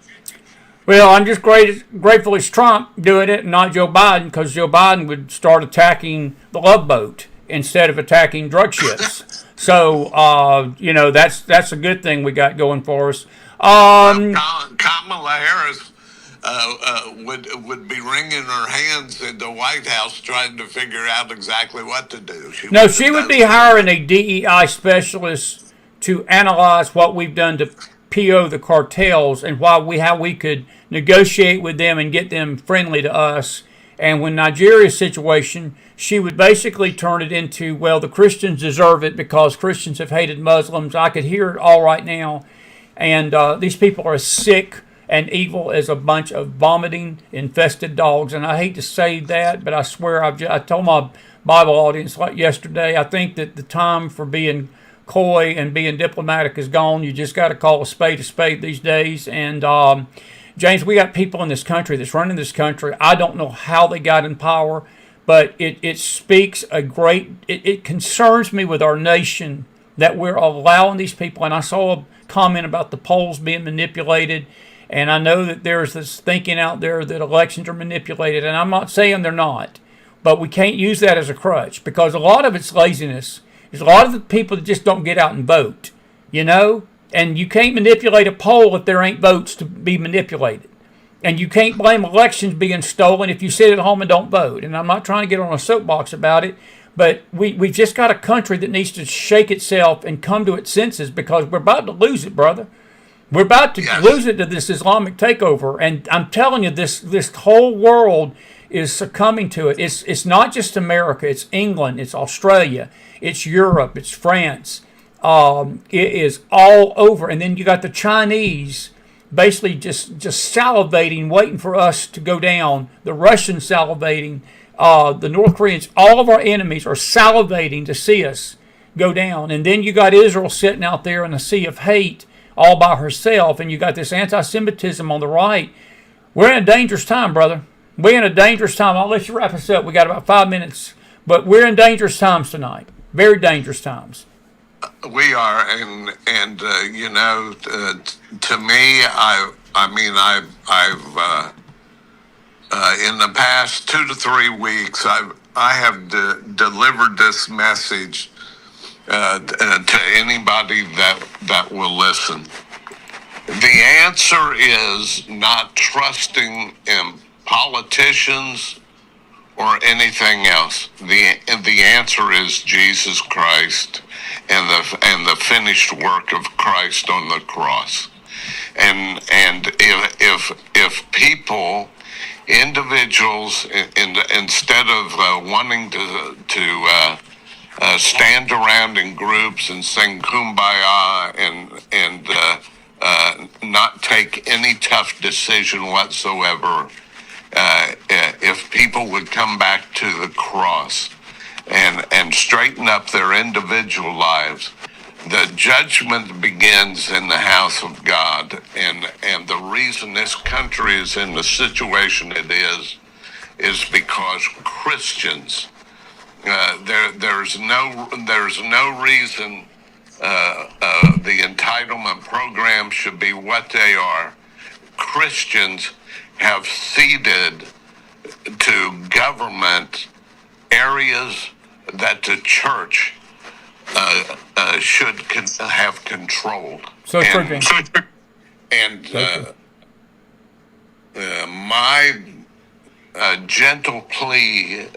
Well, I'm just grateful it's Trump doing it and not Joe Biden, because Joe Biden would start attacking the Love Boat instead of attacking drug ships. So, that's a good thing we got going for us. Kamala Harris would be wringing her hands in the White House trying to figure out exactly what to do. She would be hiring a DEI specialist to analyze what we've done to PO the cartels and how we could negotiate with them and get them friendly to us. And when Nigeria's situation, she would basically turn it into, well, the Christians deserve it because Christians have hated Muslims. I could hear it all right now. And these people are as sick and evil as a bunch of vomiting, infested dogs. And I hate to say that, but I swear I told my Bible audience like yesterday, I think that the time for being coy and being diplomatic is gone. You just got to call a spade these days. And James, we got people in this country that's running this country. I don't know how they got in power, but it speaks it concerns me with our nation that we're allowing these people. And I saw a comment about the polls being manipulated. And I know that there's this thinking out there that elections are manipulated. And I'm not saying they're not, but we can't use that as a crutch, because a lot of it's laziness. There's a lot of the people that just don't get out and vote, and you can't manipulate a poll if there ain't votes to be manipulated. And you can't blame elections being stolen if you sit at home and don't vote. And I'm not trying to get on a soapbox about it, but we've just got a country that needs to shake itself and come to its senses, because we're about to lose it, brother. We're about to lose it to this Islamic takeover. And I'm telling you, this whole world is succumbing to it. It's not just America. It's England. It's Australia. It's Europe. It's France. It is all over. And then you got the Chinese basically just salivating, waiting for us to go down. The Russians salivating. The North Koreans, all of our enemies are salivating to see us go down. And then you got Israel sitting out there in a sea of hate all by herself. And you got this anti-Semitism on the right. We're in a dangerous time, brother. We're in a dangerous time. I'll let you wrap us up. We got about 5 minutes. But we're in dangerous times tonight. Very dangerous times. We are, and you know, to me, I've in the past 2 to 3 weeks, I have delivered this message to anybody that will listen. The answer is not trusting in politicians or anything else. The answer is Jesus Christ and the finished work of Christ on the cross. And if people, individuals, instead of wanting to stand around in groups and sing kumbaya and not take any tough decision whatsoever, if people would come back to the cross and straighten up their individual lives, the judgment begins in the house of God. And the reason this country is in the situation it is because Christians, there's no reason the entitlement program should be what they are. Christians have ceded to government areas that the church should have controlled. So true. And my gentle plea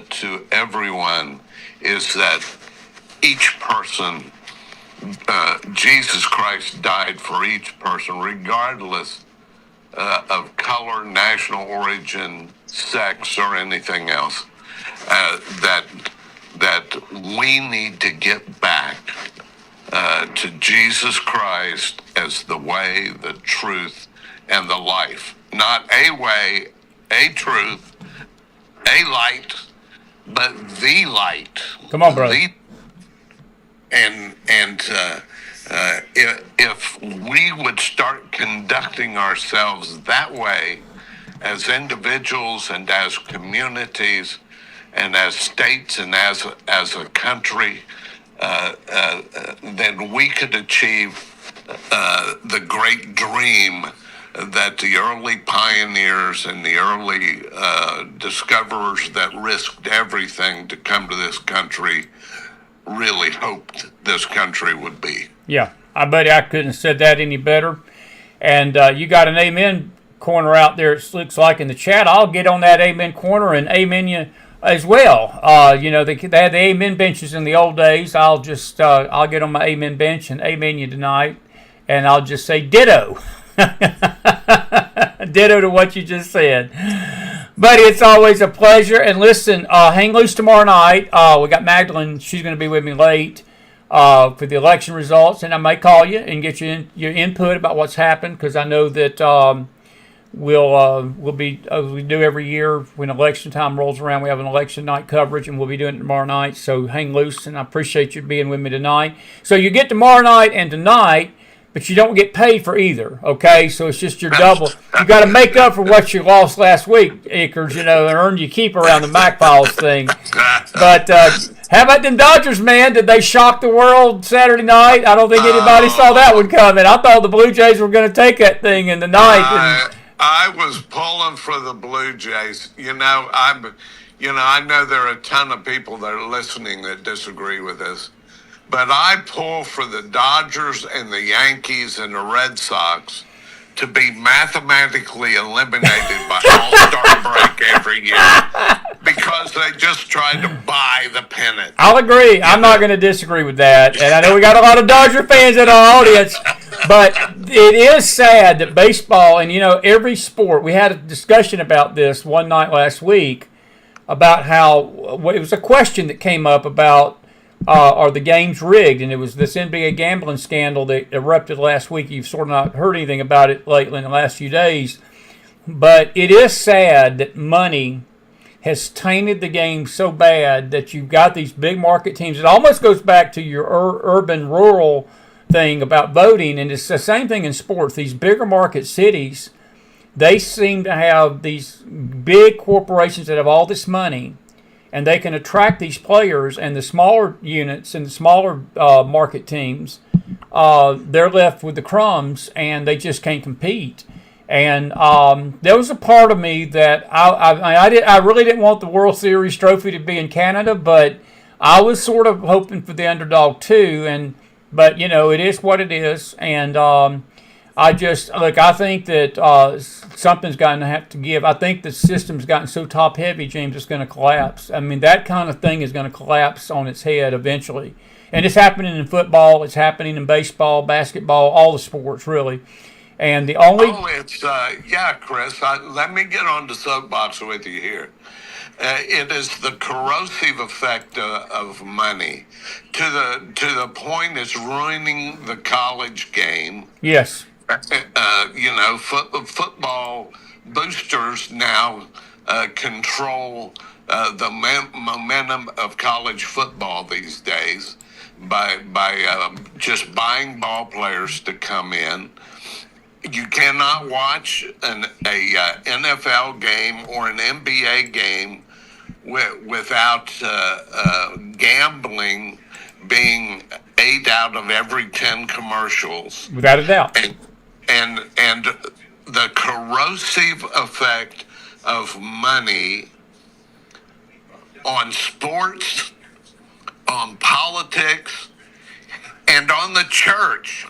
to everyone is that each person, Jesus Christ died for each person, regardless of color, national origin, sex, or anything else. That we need to get back to Jesus Christ as the way, the truth, and the life. Not a way, a truth, a light, but the light. Come on, brother. If we would start conducting ourselves that way as individuals and as communities and as states and as a country, then we could achieve the great dream that the early pioneers and the early discoverers that risked everything to come to this country really hoped this country would be. Yeah, I bet I couldn't have said that any better. And you got an amen corner out there, it looks like, in the chat. I'll get on that amen corner and amen you as well. You know, they had the amen benches in the old days. I'll get on my amen bench and amen you tonight. And I'll just say ditto. Ditto to what you just said. Buddy, it's always a pleasure. And listen, hang loose tomorrow night. We got Magdalene. She's going to be with me late for the election results. And I may call you and get your input about what's happened, because I know that we'll be, as we do every year when election time rolls around, we have an election night coverage, and we'll be doing it tomorrow night. So hang loose, and I appreciate you being with me tonight. So you get tomorrow night and tonight, but you don't get paid for either, okay? So it's just your double. You got to make up for what you lost last week, Ickers, and earn your keep around the Mac Files thing. But how about them Dodgers, man? Did they shock the world Saturday night? I don't think anybody saw that one coming. I thought the Blue Jays were going to take that thing in the ninth. I was pulling for the Blue Jays. I know there are a ton of people that are listening that disagree with this. But I pull for the Dodgers and the Yankees and the Red Sox to be mathematically eliminated by All-Star break every year because they just tried to buy the pennant. I'll agree. I'm not going to disagree with that. And I know we got a lot of Dodger fans in our audience, but it is sad that baseball and, every sport, we had a discussion about this one night last week about how it was a question that came up about are the games rigged? And it was this NBA gambling scandal that erupted last week. You've sort of not heard anything about it lately in the last few days. But it is sad that money has tainted the game so bad that you've got these big market teams. It almost goes back to your urban-rural thing about voting, and it's the same thing in sports. These bigger market cities, they seem to have these big corporations that have all this money, and they can attract these players, and the smaller units and the smaller market teams, they're left with the crumbs, and they just can't compete. And there was a part of me that I really didn't want the World Series trophy to be in Canada, but I was sort of hoping for the underdog too. But it is what it is. And I think that something's going to have to give. I think the system's gotten so top heavy, James, it's going to collapse. I mean, that kind of thing is going to collapse on its head eventually. And it's happening in football. It's happening in baseball, basketball, all the sports really. And the only Chris. Let me get on the soapbox with you here. It is the corrosive effect of money to the point it's ruining the college game. Yes. Football boosters now control the momentum of college football these days by just buying ball players to come in. You cannot watch a NFL game or an NBA game without gambling being 8 out of every 10 commercials. Without a doubt. And the corrosive effect of money on sports, on politics, and on the church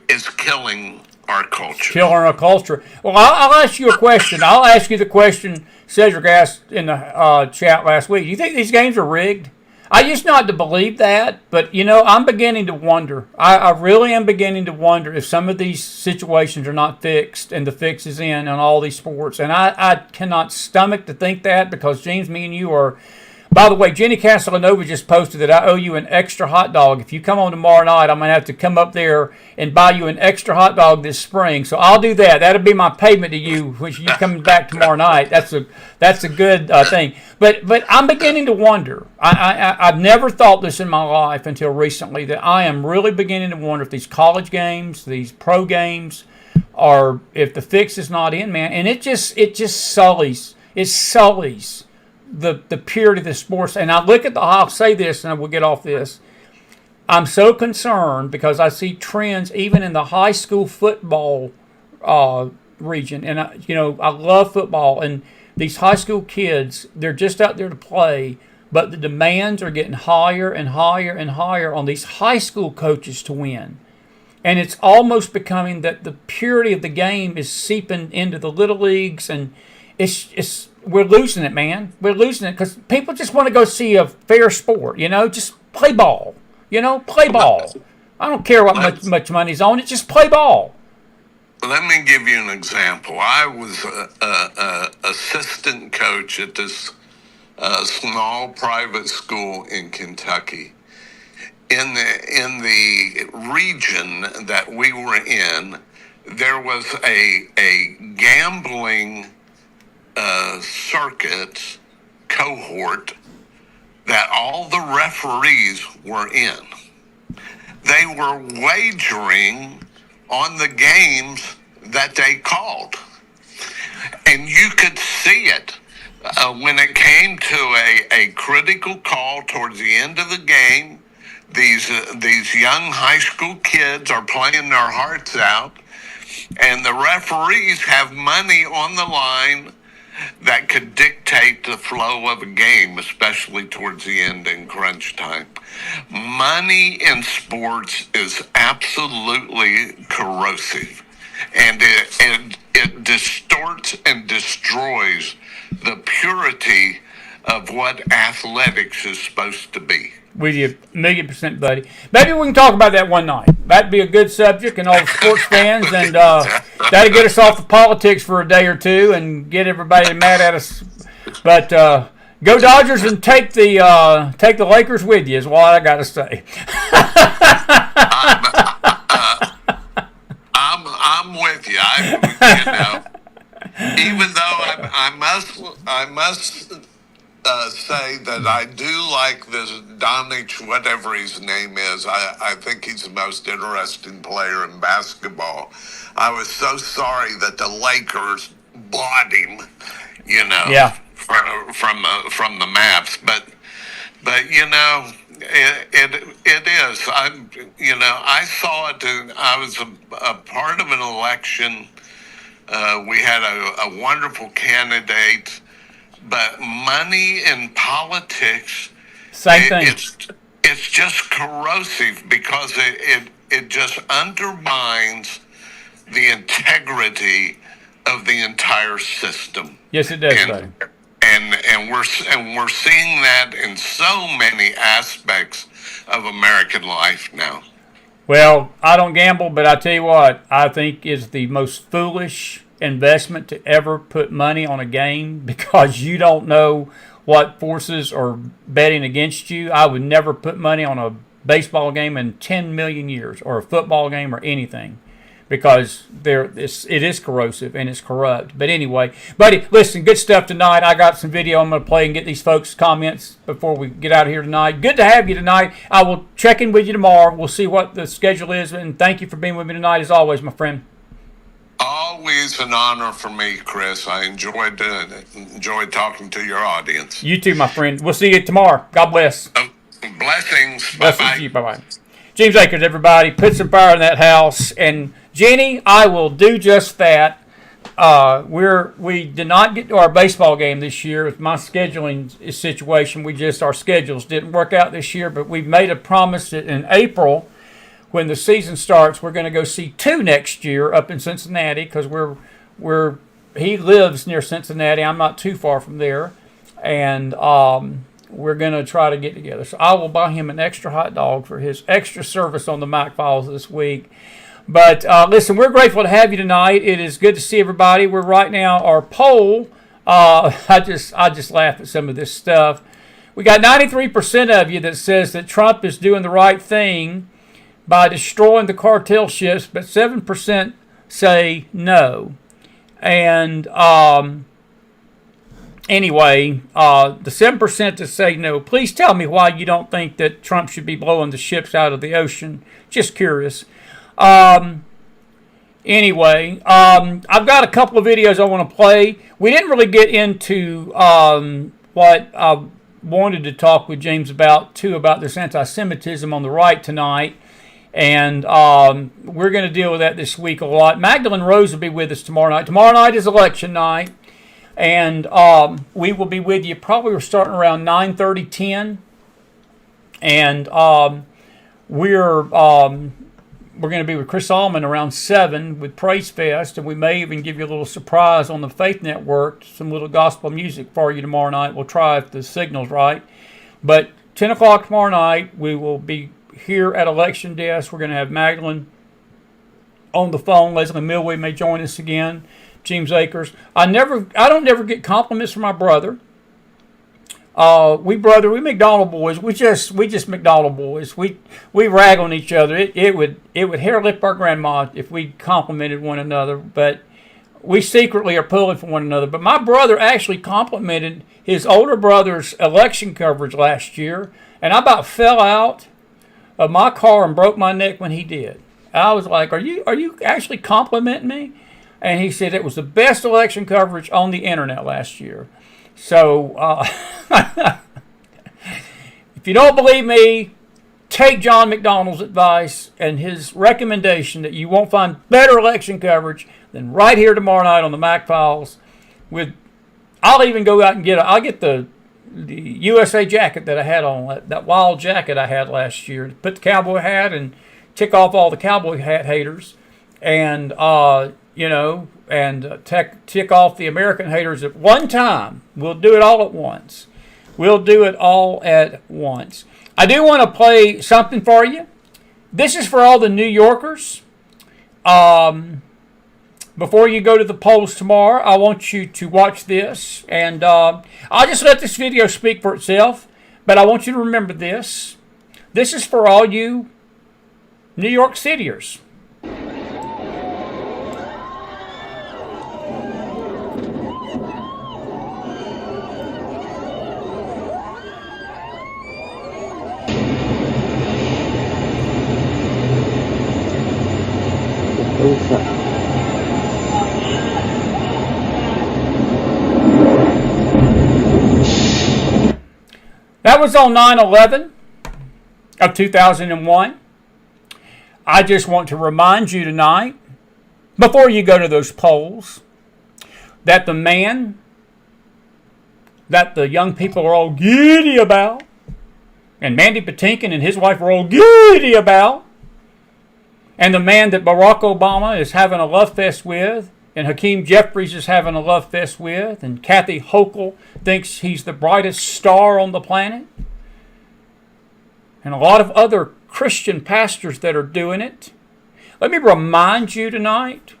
is killing our culture. Killing our culture. Well, I'll ask you a question. I'll ask you the question Cedric asked in the chat last week. Do you think these games are rigged? I used not to believe that, but, I'm beginning to wonder. I really am beginning to wonder if some of these situations are not fixed and the fix is in on all these sports. And I cannot stomach to think that because, James, me and you are... By the way, Jenny Castellanova just posted that I owe you an extra hot dog. If you come on tomorrow night, I'm going to have to come up there and buy you an extra hot dog this spring. So I'll do that. That'll be my payment to you when you come back tomorrow night. That's a good thing. But I'm beginning to wonder. I've never thought this in my life until recently that I am really beginning to wonder if these college games, these pro games, are if the fix is not in, man. And it just sullies. It sullies the purity of the sports. And I'll say this and we'll get off this. I'm so concerned because I see trends even in the high school football region. And I love football, and these high school kids, they're just out there to play, but the demands are getting higher and higher and higher on these high school coaches to win. And it's almost becoming that the purity of the game is seeping into the little leagues, and we're losing it, man. We're losing it because people just want to go see a fair sport, just play ball. Play ball. I don't care what much money's on it, just play ball. Let me give you an example. I was a assistant coach at this small private school in Kentucky. In the region that we were in, there was a gambling circuit cohort that all the referees were in. They were wagering on the games that they called. And you could see it when it came to a critical call towards the end of the game. These young high school kids are playing their hearts out, and the referees have money on the line that could dictate the flow of a game, especially towards the end in crunch time. Money in sports is absolutely corrosive, and it distorts and destroys the purity of what athletics is supposed to be. With you, 1,000,000%, buddy. Maybe we can talk about that one night. That'd be a good subject, and all the sports fans, and that'd get us off the politics for a day or two and get everybody mad at us. But Go Dodgers and take the Lakers with you is what I got to say. I'm with you. Even though I must say that I do like this Donich, whatever his name is. I think he's the most interesting player in basketball. I was so sorry that the Lakers bought him, Yeah. from the Mavs, but it is. I saw it. I was a part of an election. We had a wonderful candidate, but money in politics, Same thing. it's just corrosive because it just undermines the integrity of the entire system. Yes, it does, buddy. And we're seeing that in so many aspects of American life now. Well, I don't gamble, but I tell you what, I think is the most foolish investment to ever put money on a game because you don't know what forces are betting against you. I would never put money on a baseball game in 10 million years or a football game or anything because it is corrosive and it's corrupt. But anyway, buddy, listen, good stuff tonight. I got some video I'm going to play and get these folks' comments before we get out of here tonight. Good to have you tonight. I will check in with you tomorrow. We'll see what the schedule is. And thank you for being with me tonight as always, my friend. Always an honor for me, Chris. I enjoyed talking to your audience. You too, my friend. We'll see you tomorrow. God bless. Blessings. Blessings Bye-bye. to you. Bye-bye. James Akers, everybody. Put some fire in that house. And Jenny, I will do just that. We did not get to our baseball game this year with my scheduling situation. Our schedules didn't work out this year, but we've made a promise that in April, when the season starts, we're going to go see two next year up in Cincinnati because he lives near Cincinnati. I'm not too far from there, and we're going to try to get together. So I will buy him an extra hot dog for his extra service on the Mac Files this week. But listen, we're grateful to have you tonight. It is good to see everybody. We're right now our poll. I just laugh at some of this stuff. We got 93% of you that says that Trump is doing the right thing by destroying the cartel ships, but 7% say no. And anyway, the 7% that say no, please tell me why you don't think that Trump should be blowing the ships out of the ocean. Just curious. Anyway, I've got a couple of videos I want to play. We didn't really get into what I wanted to talk with James about this anti-Semitism on the right tonight. And we're going to deal with that this week a lot. Magdalene Rose will be with us tomorrow night. Tomorrow night is election night. And we will be with you probably we're starting around 9:30, 10. And we're going to be with Chris Allman around 7 with Praise Fest. And we may even give you a little surprise on the Faith Network, some little gospel music for you tomorrow night. We'll try if the signal's right. But 10 o'clock tomorrow night, we will be here at Election Desk. We're going to have Magdalene on the phone. Leslie Milway may join us again. James Akers. I don't never get compliments from my brother. We McDonald boys. We just McDonald boys. We rag on each other. It would hair lip our grandma if we complimented one another. But we secretly are pulling for one another. But my brother actually complimented his older brother's election coverage last year, and I about fell out of my car and broke my neck when he did. I was like, "Are you actually complimenting me?" And he said it was the best election coverage on the internet last year. So, if you don't believe me, take John McDonald's advice and his recommendation that you won't find better election coverage than right here tomorrow night on the Mac Files. I'll even go out and I'll get the USA jacket that I had on, that wild jacket I had last year. Put the cowboy hat and tick off all the cowboy hat haters, and tick off the American haters at one time. We'll do it all at once. I do want to play something for you. This is for all the New Yorkers. before you go to the polls tomorrow, I want you to watch this. And I'll just let this video speak for itself. But I want you to remember this. This is for all you New York Cityers. That was on 9/11 of 2001. I just want to remind you tonight, before you go to those polls, that the man that the young people are all giddy about, and Mandy Patinkin and his wife are all giddy about, and the man that Barack Obama is having a love fest with, and Hakeem Jeffries is having a love fest with, and Kathy Hochul thinks he's the brightest star on the planet, and a lot of other Christian pastors that are doing it. Let me remind you tonight,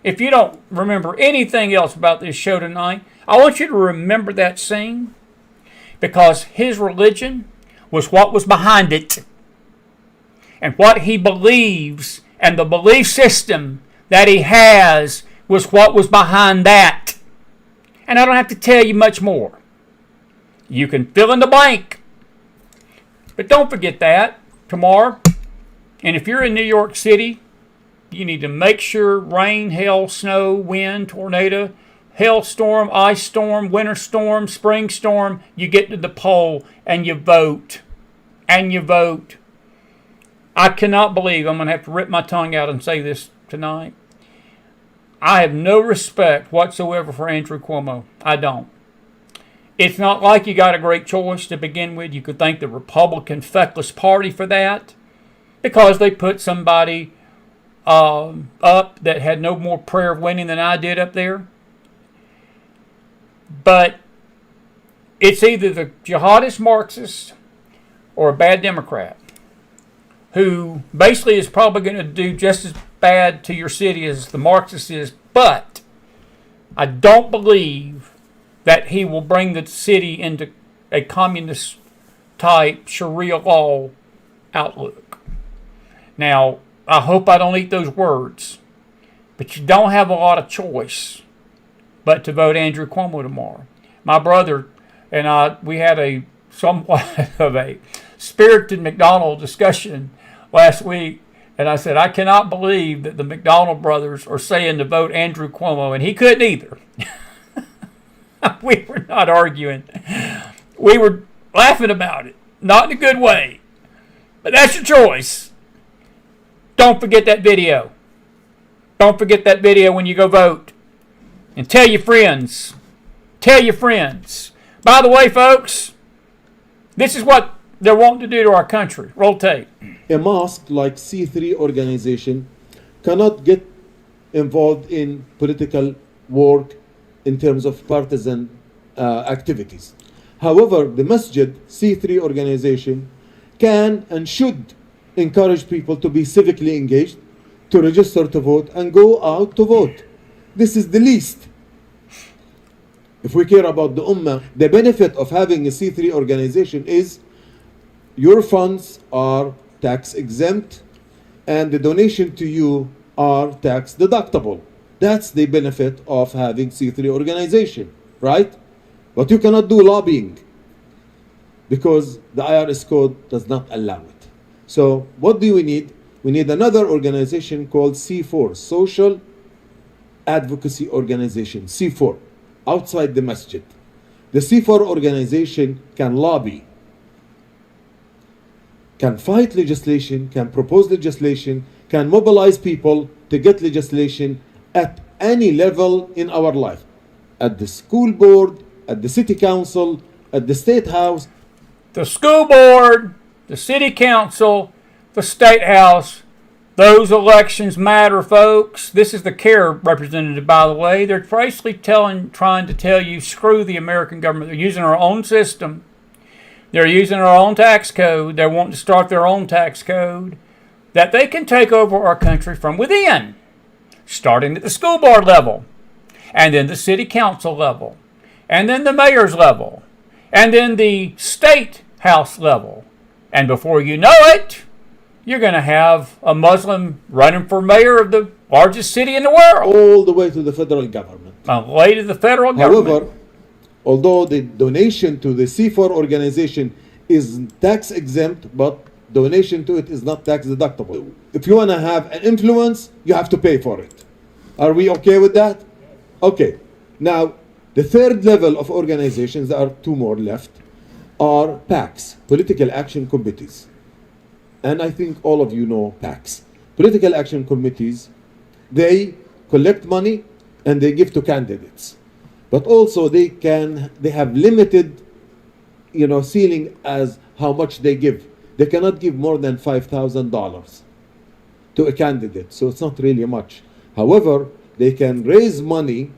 if you don't remember anything else about this show tonight, I want you to remember that scene, because his religion was what was behind it, and what he believes and the belief system that he has was what was behind that. And I don't have to tell you much more. You can fill in the blank. But don't forget that tomorrow. And if you're in New York City, you need to make sure rain, hail, snow, wind, tornado, hailstorm, ice storm, winter storm, spring storm, you get to the poll and you vote. And you vote. I cannot believe I'm going to have to rip my tongue out and say this tonight. I have no respect whatsoever for Andrew Cuomo. I don't. It's not like you got a great choice to begin with. You could thank the Republican feckless party for that, because they put somebody up that had no more prayer of winning than I did up there. But it's either the jihadist Marxist or a bad Democrat who basically is probably going to do just as bad to your city as the Marxist is. But I don't believe that he will bring the city into a communist type Sharia law outlook. Now, I hope I don't eat those words, but you don't have a lot of choice but to vote Andrew Cuomo tomorrow. My brother and I, we had a somewhat of a spirited McDonald discussion last week, and I said, I cannot believe that the McDonald brothers are saying to vote Andrew Cuomo, and he couldn't either. We were not arguing. We were laughing about it, not in a good way. But that's your choice. Don't forget that video. Don't forget that video when you go vote. And tell your friends. Tell your friends. By the way, folks, this is what they're wanting to do to our country. Roll tape. A mosque like C3 organization cannot get involved in political work in terms of partisan activities. However, the Masjid C3 organization can and should encourage people to be civically engaged, to register to vote, and go out to vote. This is the least. If we care about the Ummah, the benefit of having a C3 organization is your funds are tax exempt and the donation to you are tax deductible. That's the benefit of having C3 organization, right? But you cannot do lobbying because the IRS code does not allow it. So what do we need? We need another organization called C4, Social Advocacy Organization, C4, outside the masjid. The C4 organization can lobby, can fight legislation, can propose legislation, can mobilize people to get legislation at any level in our life. At the school board, at the city council, at the state house. The school board, the city council, the state house, those elections matter, folks. This is the CARE representative, by the way. They're basically trying to tell you, screw the American government. They're using our own system. They're using our own tax code. They're wanting to start their own tax code that they can take over our country from within. starting at the school board level, and then the city council level, and then the mayor's level, and then the state house level. And before you know it, you're going to have a Muslim running for mayor of the largest city in the world. All the way to the federal government. Way to the federal government. However, although the donation to the C4 organization is tax exempt, but donation to it is not tax deductible. If you want to have an influence, you have to pay for it. Are we okay with that? Okay. Now, the third level of organizations, there are two more left, are PACs, Political Action Committees. And I think all of you know PACs. Political Action Committees, they collect money and they give to candidates. But also they have limited, ceiling as how much they give. They cannot give more than $5,000 to a candidate, so it's not really much. However, they can raise money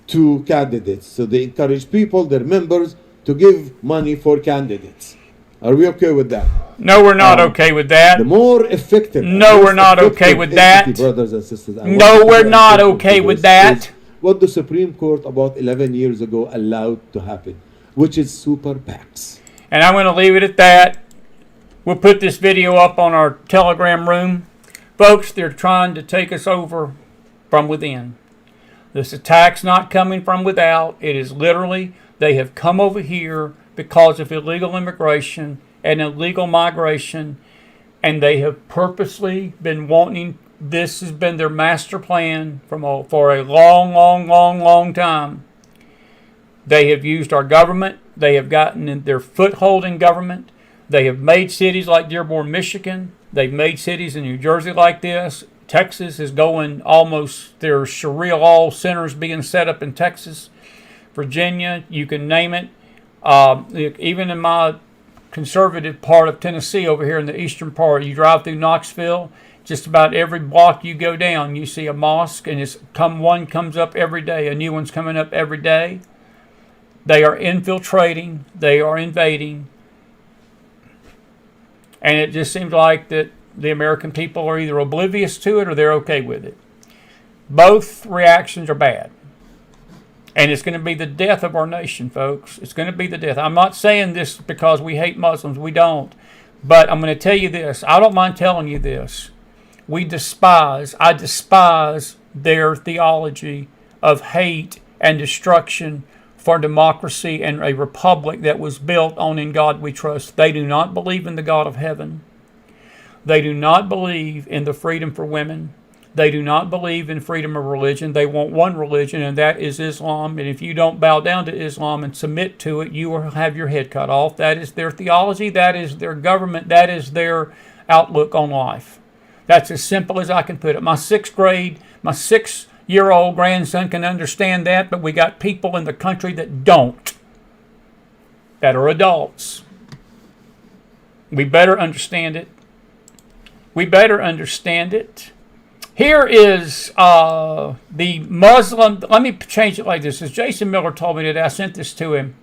to candidates, so they encourage people, their members, to give money for candidates. Are we okay with that? No, we're not okay with that. The more effective. No, we're not okay with that. Brothers and sisters. No, we're not okay with that. What the Supreme Court about 11 years ago allowed to happen, which is super PACs. And I'm going to leave it at that. We'll put this video up on our Telegram room. Folks, they're trying to take us over from within. This attack's not coming from without. It is literally, they have come over here because of illegal immigration and illegal migration, and they have purposely been wanting, this has been their master plan for a long, long, long, long time. They have used our government. They have gotten their foothold in government. They have made cities like Dearborn, Michigan. They've made cities in New Jersey like this. Texas is going almost, there are Sharia law centers being set up in Texas. Virginia, you can name it. Even in my conservative part of Tennessee over here in the eastern part, you drive through Knoxville, just about every block you go down, you see a mosque, and one comes up every day. A new one's coming up every day. They are infiltrating. They are invading. And it just seems like that the American people are either oblivious to it or they're okay with it. Both reactions are bad. And it's going to be the death of our nation, folks. It's going to be the death. I'm not saying this because we hate Muslims. We don't. But I'm going to tell you this. I don't mind telling you this. I despise their theology of hate and destruction for democracy and a republic that was built on "In God We Trust." They do not believe in the God of heaven. They do not believe in the freedom for women. They do not believe in freedom of religion. They want one religion, and that is Islam. And if you don't bow down to Islam and submit to it, you will have your head cut off. That is their theology. That is their government. That is their outlook on life. That's as simple as I can put it. My 6-year-old grandson can understand that, but we got people in the country that don't, that are adults. We better understand it. We better understand it. Here is the Muslim. Let me change it like this. As Jason Miller told me today, I sent this to him.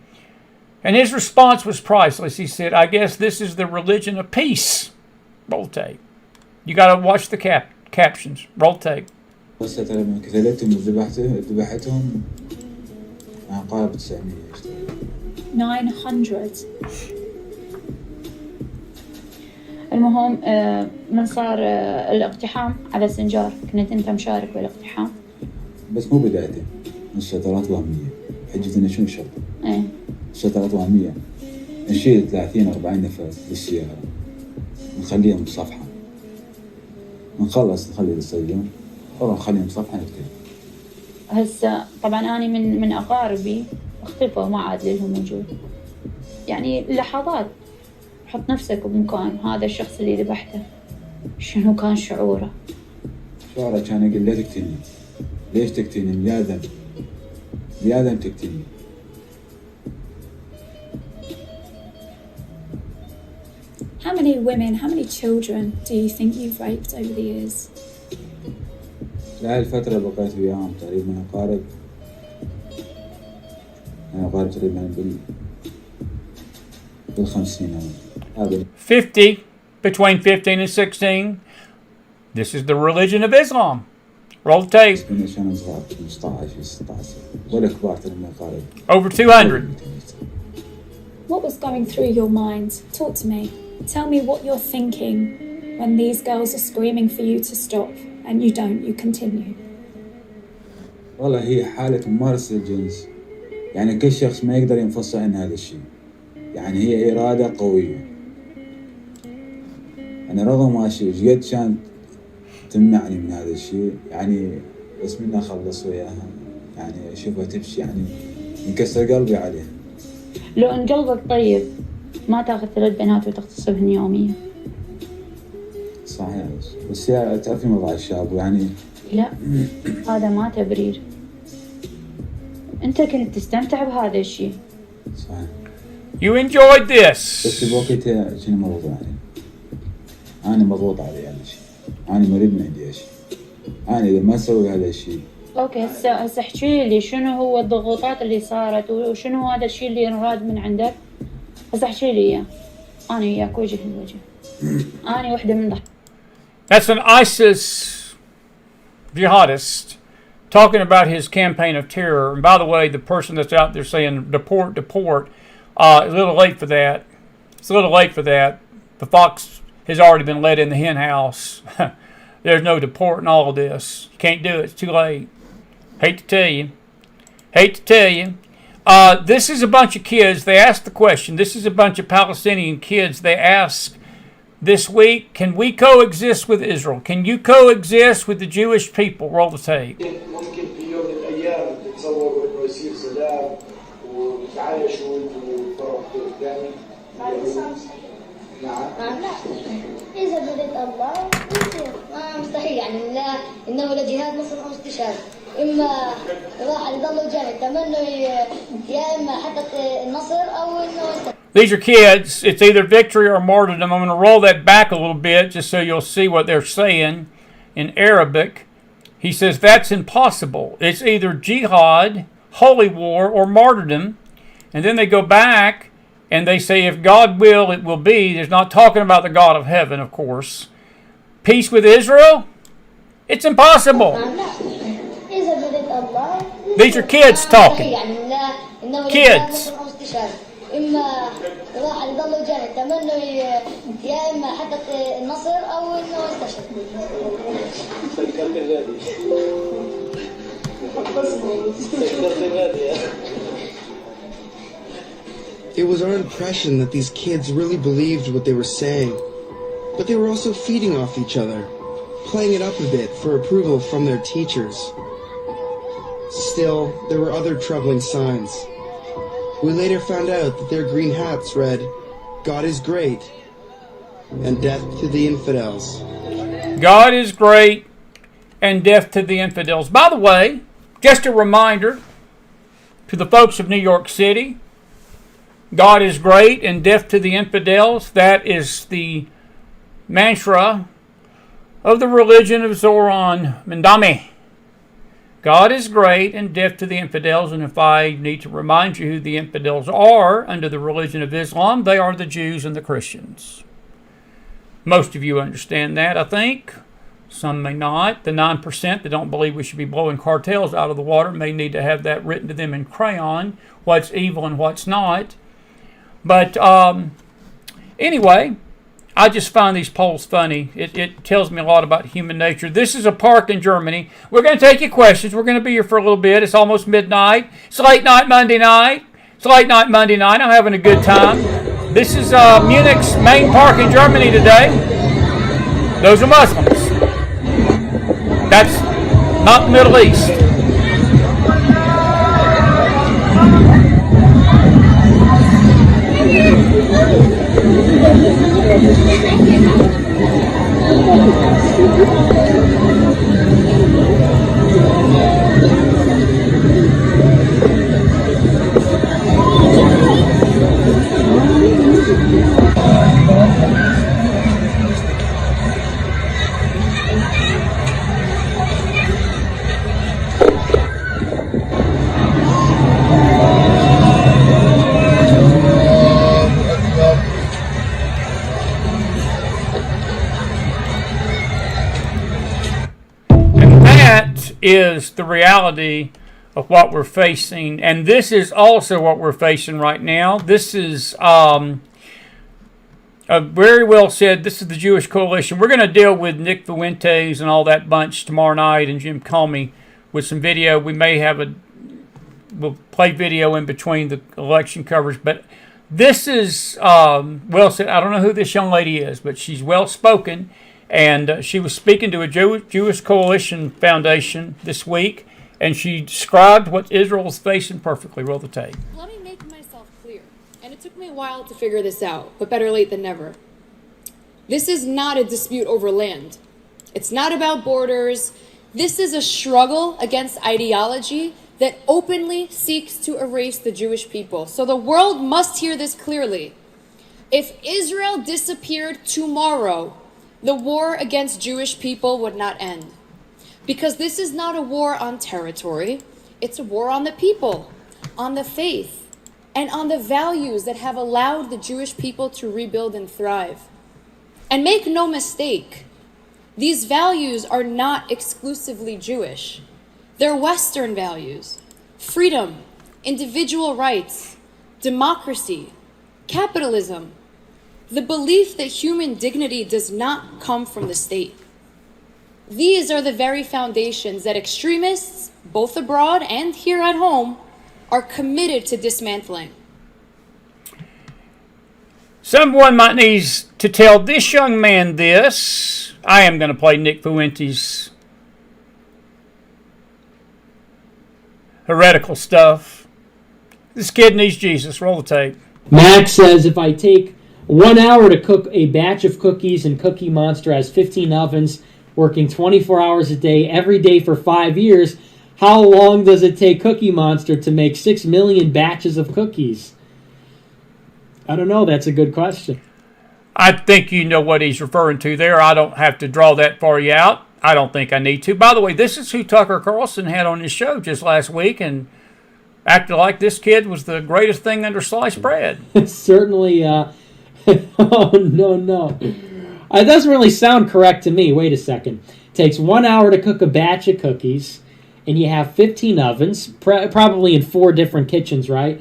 And his response was priceless. He said, I guess this is the religion of peace. Roll tape. You got to watch the captions. Roll tape. لما قتلتهم وذبحتهم قارب 900. المهم من صار الاقتحام على سنجار كنت انت مشارك بالاقتحام بس مو بدايته الشطرات وهمية حجتنا شنو الشرط؟ ايه الشطرات وهمية نشيل 30-40 نفر بالسيارة نخليهم بصفحة نخلص نخلي السجون والله نخليهم بصفحة نكتب. هسه طبعا أنا من أقاربي اختفوا ما عاد لهم وجود يعني لحظات حط نفسك بمكان هذا الشخص اللي ذبحته شنو كان شعوره؟ شعوره كان يقول لا تقتلني ليش تقتلني يا ذم تقتلني. How many women, how many children do you think you've raped over the years? لهاي الفترة بقيت وياهم تقريبا أقارب تقريبا بال50. 50, between 15 and 16. This is the religion of Islam. Roll the tape. كنا كانوا صغار 15 16 ولا كبار لما قارب. Over 200. What was going through your mind? Talk to me. Tell me what you're thinking when these girls are screaming for you to stop and you don't, you continue. والله هي حالة ممارسة الجنس، يعني كل شخص ما يقدر ينفصل عن هذا الشيء، يعني هي إرادة قوية. أنا رغم ما شيء قد كانت تمنعني من هذا الشيء، يعني بس مني أخلص وياها، يعني أشوفها تبكي يعني ينكسر قلبي عليها. لو ان قلبك طيب ما تاخذ 3 بنات وتغتصبهن يوميا. صحيح، بس هي تعرفين وضع الشاب يعني. لا هذا ما تبرير. انت كنت تستمتع بهذا الشيء. صحيح. You enjoyed this. بس بوقتها كنا مضغوط علي. أنا مضغوط علي هذا الشيء. أنا مريض من عندي شيء. أنا إذا ما أسوي هذا الشيء. اوكي هسه احكي لي شنو هو الضغوطات اللي صارت وشنو هذا الشيء اللي انراد من عندك. هسه احكي لي اياه. انا وياك وجه لوجه. انا وحده من ضحك. That's an ISIS jihadist talking about his campaign of terror. And by the way, the person that's out there saying deport, deport, is a little late for that. It's a little late for that. The fox has already been let in the hen house. There's no deporting all of this. You can't do it. It's too late. Hate to tell you. Hate to tell you. This is a bunch of kids. They asked the question. This is a bunch of Palestinian kids. They asked this week, can we coexist with Israel? Can you coexist with the Jewish people? Roll the tape. ممكن في يوم من الأيام تتصوروا إنه يصير سلام وتعايشوا وتفرحوا قدامي؟ نعم. لا إذا بدت الله يصير مستحيل يعني لا إنه لا جهاد نصر أو استشهاد إما الواحد يضل جاهد تمنى يا إما حقق النصر أو إنه يستشهد. These are kids. It's either victory or martyrdom. I'm going to roll that back a little bit just so you'll see what they're saying in Arabic. He says that's impossible. It's either jihad, holy war, or martyrdom. And then they go back and they say if God will, it will be. There's not talking about the God of heaven, of course. Peace with Israel? It's impossible. These are kids talking. Kids. إما الواحد يضل جاهد تمنى يا إما حقق النصر أو إنه يستشهد. It was our impression that these kids really believed what they were saying, but they were also feeding off each other, playing it up a bit for approval from their teachers. Still, there were other troubling signs. We later found out that their green hats read, God is great, and death to the infidels. God is great, and death to the infidels. By the way, just a reminder to the folks of New York City, God is great, and death to the infidels. That is the mantra of the religion of Zoran Mendami. God is great and death to the infidels. And if I need to remind you who the infidels are under the religion of Islam, they are the Jews and the Christians. Most of you understand that, I think. Some may not. The 9% that don't believe we should be blowing cartels out of the water may need to have that written to them in crayon, what's evil and what's not. But anyway, I just find these polls funny. It tells me a lot about human nature. This is a park in Germany. We're going to take your questions. We're going to be here for a little bit. It's almost midnight. It's late night Monday night. I'm having a good time. This is Munich's main park in Germany today. Those are Muslims. That's not the Middle East. is the reality of what we're facing, and this is also what we're facing right now. This is very well said. This is the Jewish Coalition. We're going to deal with Nick Fuentes and all that bunch tomorrow night, and Jim Comey with some video. We may have we'll play video in between the election coverage, but this is well said. I don't know who this young lady is, but she's well spoken, and she was speaking to a Jewish Coalition Foundation this week, and she described what Israel is facing perfectly. Roll the tape. Let me make myself clear, and it took me a while to figure this out, but better late than never. This is not a dispute over land. It's not about borders. This is a struggle against ideology that openly seeks to erase the Jewish people. So the world must hear this clearly. If Israel disappeared tomorrow, the war against Jewish people would not end. Because this is not a war on territory, it's a war on the people, on the faith, and on the values that have allowed the Jewish people to rebuild and thrive. And make no mistake, these values are not exclusively Jewish. They're Western values: freedom, individual rights, democracy, capitalism, the belief that human dignity does not come from the state. These are the very foundations that extremists, both abroad and here at home, are committed to dismantling. Someone might need to tell this young man this. I am going to play Nick Fuentes' heretical stuff. This kid needs Jesus. Roll the tape. Max says, if I take 1 hour to cook a batch of cookies and Cookie Monster has 15 ovens, working 24 hours a day, every day for 5 years, how long does it take Cookie Monster to make 6 million batches of cookies? I don't know. That's a good question. I think you know what he's referring to there. I don't have to draw that for you out. I don't think I need to. By the way, this is who Tucker Carlson had on his show just last week and acted like this kid was the greatest thing under sliced bread. Certainly. Oh, no. It doesn't really sound correct to me. Wait a second. It takes 1 hour to cook a batch of cookies, and you have 15 ovens, probably in 4 different kitchens, right?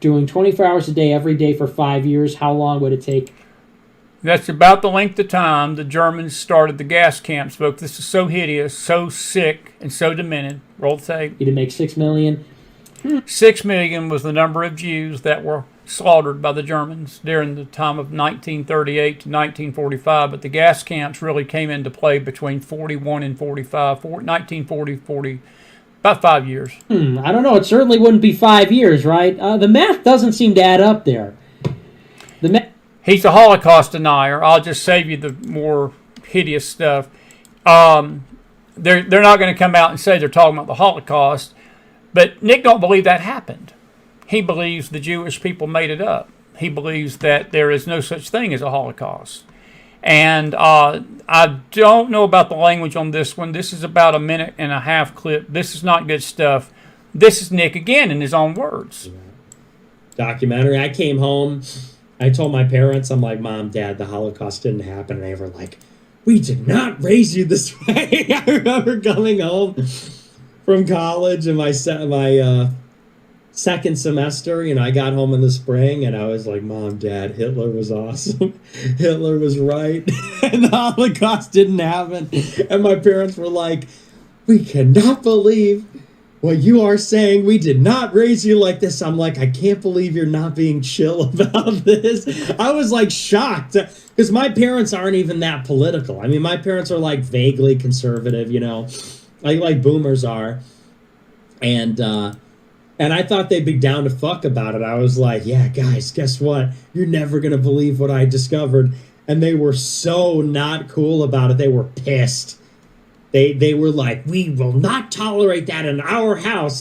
Doing 24 hours a day, every day for 5 years. How long would it take? That's about the length of time the Germans started the gas camps, folks. This is so hideous, so sick, and so demented. Roll the tape. You'd make 6 million? 6 million was the number of Jews that were slaughtered by the Germans during the time of 1938 to 1945, but the gas camps really came into play between 41 and 45, 1940, about 5 years. I don't know. It certainly wouldn't be 5 years, right? The math doesn't seem to add up there. He's a Holocaust denier. I'll just save you the more hideous stuff. They're not going to come out and say they're talking about the Holocaust, but Nick don't believe that happened. He believes the Jewish people made it up. He believes that there is no such thing as a Holocaust. And I don't know about the language on this one. This is about a 1.5-minute clip. This is not good stuff. This is Nick again in his own words. Documentary. I came home. I told my parents, I'm like, Mom, Dad, the Holocaust didn't happen. And they were like, we did not raise you this way. I remember coming home from college and my second semester, I got home in the spring and I was like, Mom, Dad, Hitler was awesome. Hitler was right. And the Holocaust didn't happen. And my parents were like, we cannot believe what you are saying. We did not raise you like this. I'm like, I can't believe you're not being chill about this. I was like shocked because my parents aren't even that political. I mean, my parents are like vaguely conservative, like boomers are. And I thought they'd be down to fuck about it. I was like, yeah, guys, guess what? You're never going to believe what I discovered. And they were so not cool about it. They were pissed. They were like, we will not tolerate that in our house.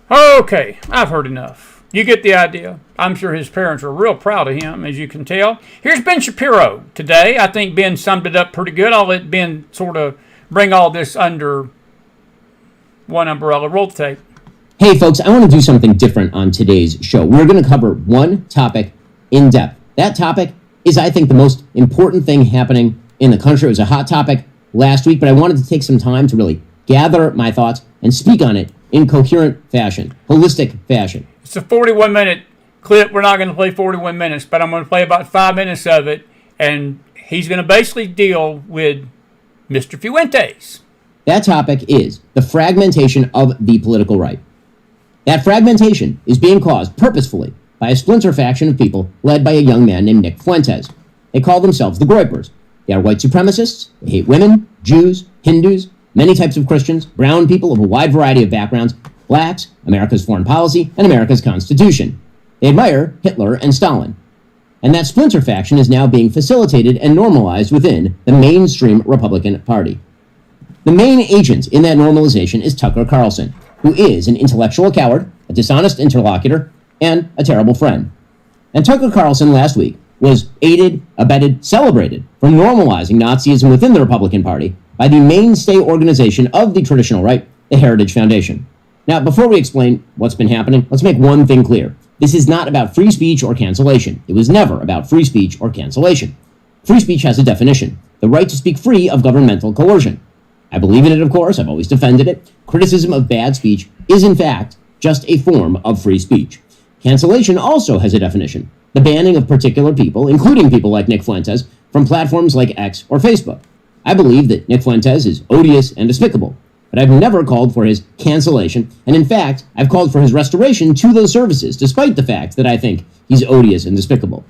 Okay, I've heard enough. You get the idea. I'm sure his parents are real proud of him, as you can tell. Here's Ben Shapiro today. I think Ben summed it up pretty good. I'll let Ben sort of bring all this under one umbrella. Roll the tape. Hey, folks, I want to do something different on today's show. We're going to cover one topic in depth. That topic is, I think, the most important thing happening in the country. It was a hot topic last week, but I wanted to take some time to really gather my thoughts, and speak on it in coherent fashion, holistic fashion. It's a 41-minute clip. We're not going to play 41 minutes, but I'm going to play about 5 minutes of it, and he's going to basically deal with Mr. Fuentes. That topic is the fragmentation of the political right. That fragmentation is being caused purposefully by a splinter faction of people led by a young man named Nick Fuentes. They call themselves the Groypers. They are white supremacists. They hate women, Jews, Hindus, many types of Christians, brown people of a wide variety of backgrounds, blacks, America's foreign policy, and America's Constitution. They admire Hitler and Stalin. And that splinter faction is now being facilitated and normalized within the mainstream Republican Party. The main agent in that normalization is Tucker Carlson, who is an intellectual coward, a dishonest interlocutor, and a terrible friend. And Tucker Carlson last week was aided, abetted, celebrated for normalizing Nazism within the Republican Party by the mainstay organization of the traditional right, the Heritage Foundation. Now, before we explain what's been happening, let's make one thing clear. This is not about free speech or cancellation. It was never about free speech or cancellation. Free speech has a definition: the right to speak free of governmental coercion. I believe in it, of course. I've always defended it. Criticism of bad speech is, in fact, just a form of free speech. Cancellation also has a definition: the banning of particular people, including people like Nick Fuentes, from platforms like X or Facebook. I believe that Nick Fuentes is odious and despicable, but I've never called for his cancellation, and in fact, I've called for his restoration to those services, despite the fact that I think he's odious and despicable.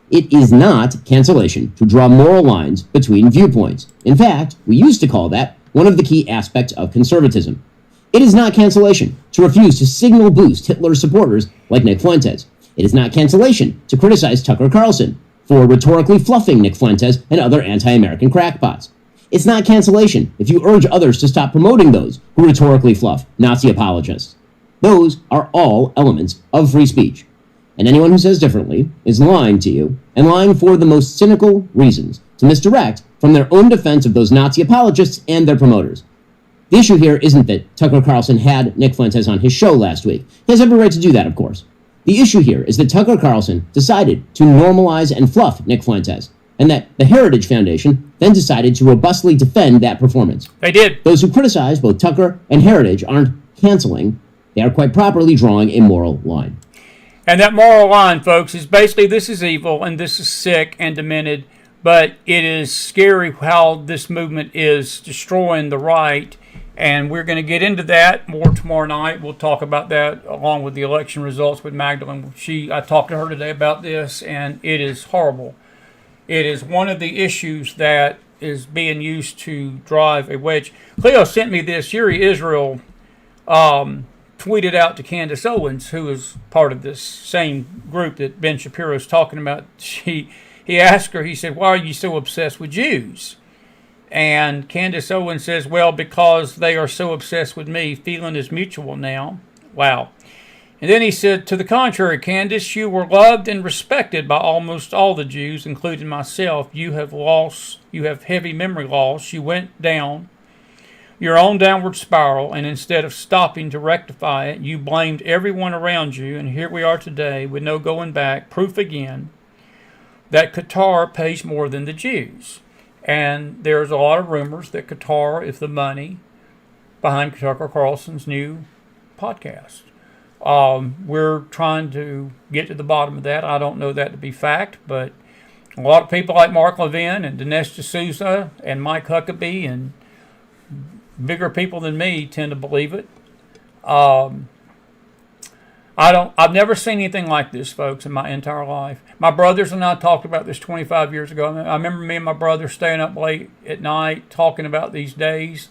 It is not cancellation to draw moral lines between viewpoints. In fact, we used to call that one of the key aspects of conservatism. It is not cancellation to refuse to signal boost Hitler's supporters like Nick Fuentes. It is not cancellation to criticize Tucker Carlson for rhetorically fluffing Nick Fuentes and other anti-American crackpots. It's not cancellation if you urge others to stop promoting those who rhetorically fluff Nazi apologists. Those are all elements of free speech. And anyone who says differently is lying to you, and lying for the most cynical reasons, to misdirect from their own defense of those Nazi apologists and their promoters. The issue here isn't that Tucker Carlson had Nick Fuentes on his show last week. He has every right to do that, of course. The issue here is that Tucker Carlson decided to normalize and fluff Nick Fuentes, and that the Heritage Foundation then decided to robustly defend that performance. They did. Those who criticize both Tucker and Heritage aren't canceling. They are quite properly drawing a moral line. And that moral line, folks, is basically this is evil and this is sick and demented, but it is scary how this movement is destroying the right. And we're going to get into that more tomorrow night. We'll talk about that along with the election results with Magdalene. I talked to her today about this, and it is horrible. It is one of the issues that is being used to drive a wedge. Cleo sent me this. Yuri Israel tweeted out to Candace Owens, who is part of this same group that Ben Shapiro is talking about. He asked her, he said, "Why are you so obsessed with Jews?" And Candace Owens says, "Well, because they are so obsessed with me. Feeling is mutual now." Wow. And then he said, "To the contrary, Candace, you were loved and respected by almost all the Jews, including myself. You have heavy memory loss. You went down your own downward spiral, and instead of stopping to rectify it, you blamed everyone around you, and here we are today with no going back, proof again that Qatar pays more than the Jews." And there's a lot of rumors that Qatar is the money behind Tucker Carlson's new podcast. We're trying to get to the bottom of that. I don't know that to be fact, but a lot of people like Mark Levin and Dinesh D'Souza and Mike Huckabee and bigger people than me tend to believe it. I've never seen anything like this, folks, in my entire life. My brothers and I talked about this 25 years ago. I remember me and my brother staying up late at night talking about these days.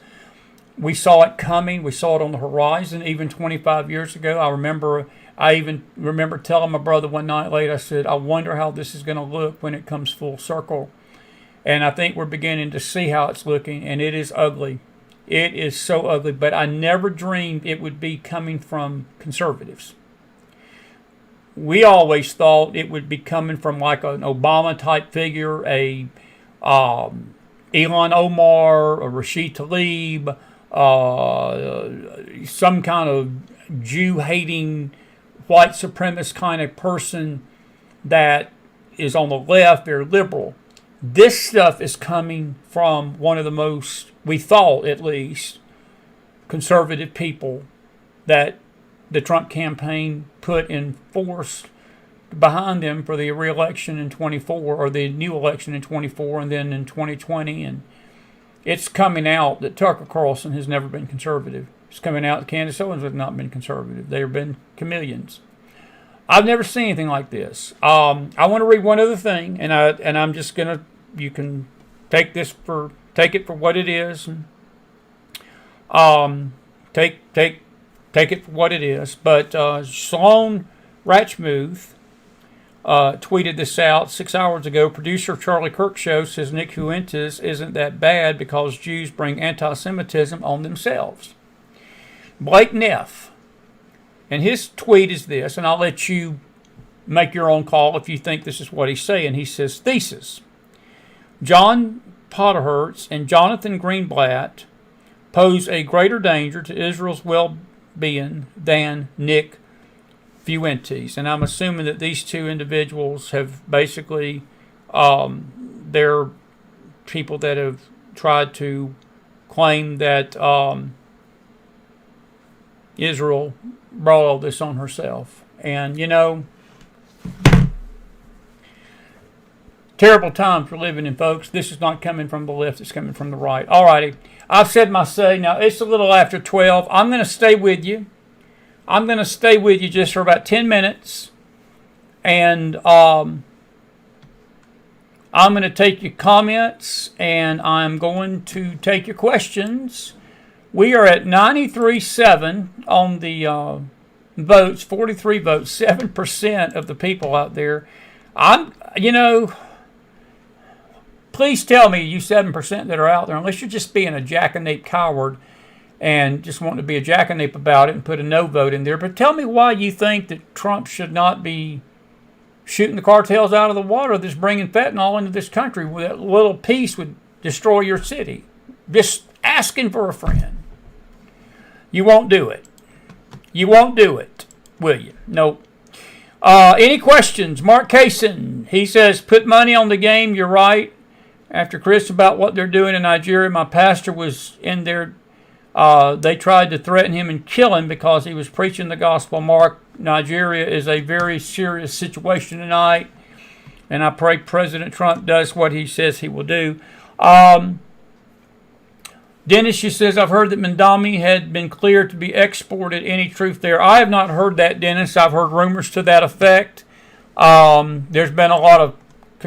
We saw it coming. We saw it on the horizon even 25 years ago. I even remember telling my brother one night late, I said, "I wonder how this is going to look when it comes full circle." And I think we're beginning to see how it's looking, and it is ugly. It is so ugly, but I never dreamed it would be coming from conservatives. We always thought it would be coming from like an Obama-type figure, a Ilhan Omar, a Rashid Tlaib, some kind of Jew-hating, white supremacist kind of person that is on the left, very liberal. This stuff is coming from one of the most, we thought at least, conservative people that the Trump campaign put in force behind them for the re-election in 24, or the new election in 24, and then in 2020. And it's coming out that Tucker Carlson has never been conservative. It's coming out that Candace Owens has not been conservative. They have been chameleons. I've never seen anything like this. I want to read one other thing, and I'm just gonna. You can take it for what it is. Take it for what it is. But Sloan Ratchmuth tweeted this out 6 hours ago. Producer Charlie Kirk Show says Nick Fuentes isn't that bad because Jews bring anti-Semitism on themselves. Blake Neff, and his tweet is this, and I'll let you make your own call if you think this is what he's saying. He says, thesis: John Potterhertz and Jonathan Greenblatt pose a greater danger to Israel's well-being than Nick Fuentes. And I'm assuming that these two individuals have basically, they're people that have tried to claim that Israel brought all this on herself. And, you know, terrible times we're living in, folks. This is not coming from the left, it's coming from the right. All righty. I've said my say. Now, it's a little after 12. I'm going to stay with you. I'm going to stay with you just for about 10 minutes. And I'm going to take your comments, and I'm going to take your questions. We are at 93.7 on the votes, 43 votes, 7% of the people out there. Please tell me, you 7% that are out there, unless you're just being a jackanape coward and just wanting to be a jackanape about it and put a no vote in there. But tell me why you think that Trump should not be shooting the cartels out of the water that's bringing fentanyl into this country. With that little piece would destroy your city. Just asking for a friend. You won't do it. You won't do it, will you? Nope. Any questions? Mark Kaysen, he says, put money on the game. You're right. After Chris about what they're doing in Nigeria, my pastor was in there. They tried to threaten him and kill him because he was preaching the gospel. Mark, Nigeria is a very serious situation tonight, and I pray President Trump does what he says he will do. Dennis, she says, I've heard that Mandami had been cleared to be exported. Any truth there? I have not heard that, Dennis. I've heard rumors to that effect. There's been a lot of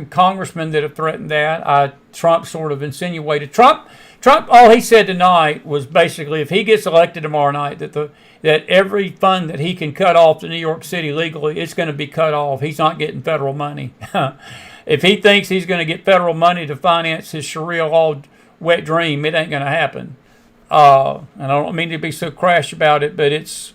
congressmen that have threatened that. Trump sort of insinuated. Trump, all he said tonight was basically if he gets elected tomorrow night, that every fund that he can cut off to New York City legally, it's going to be cut off. He's not getting federal money. If he thinks he's going to get federal money to finance his Sharia law wet dream, it ain't going to happen. And I don't mean to be so crash about it, but it's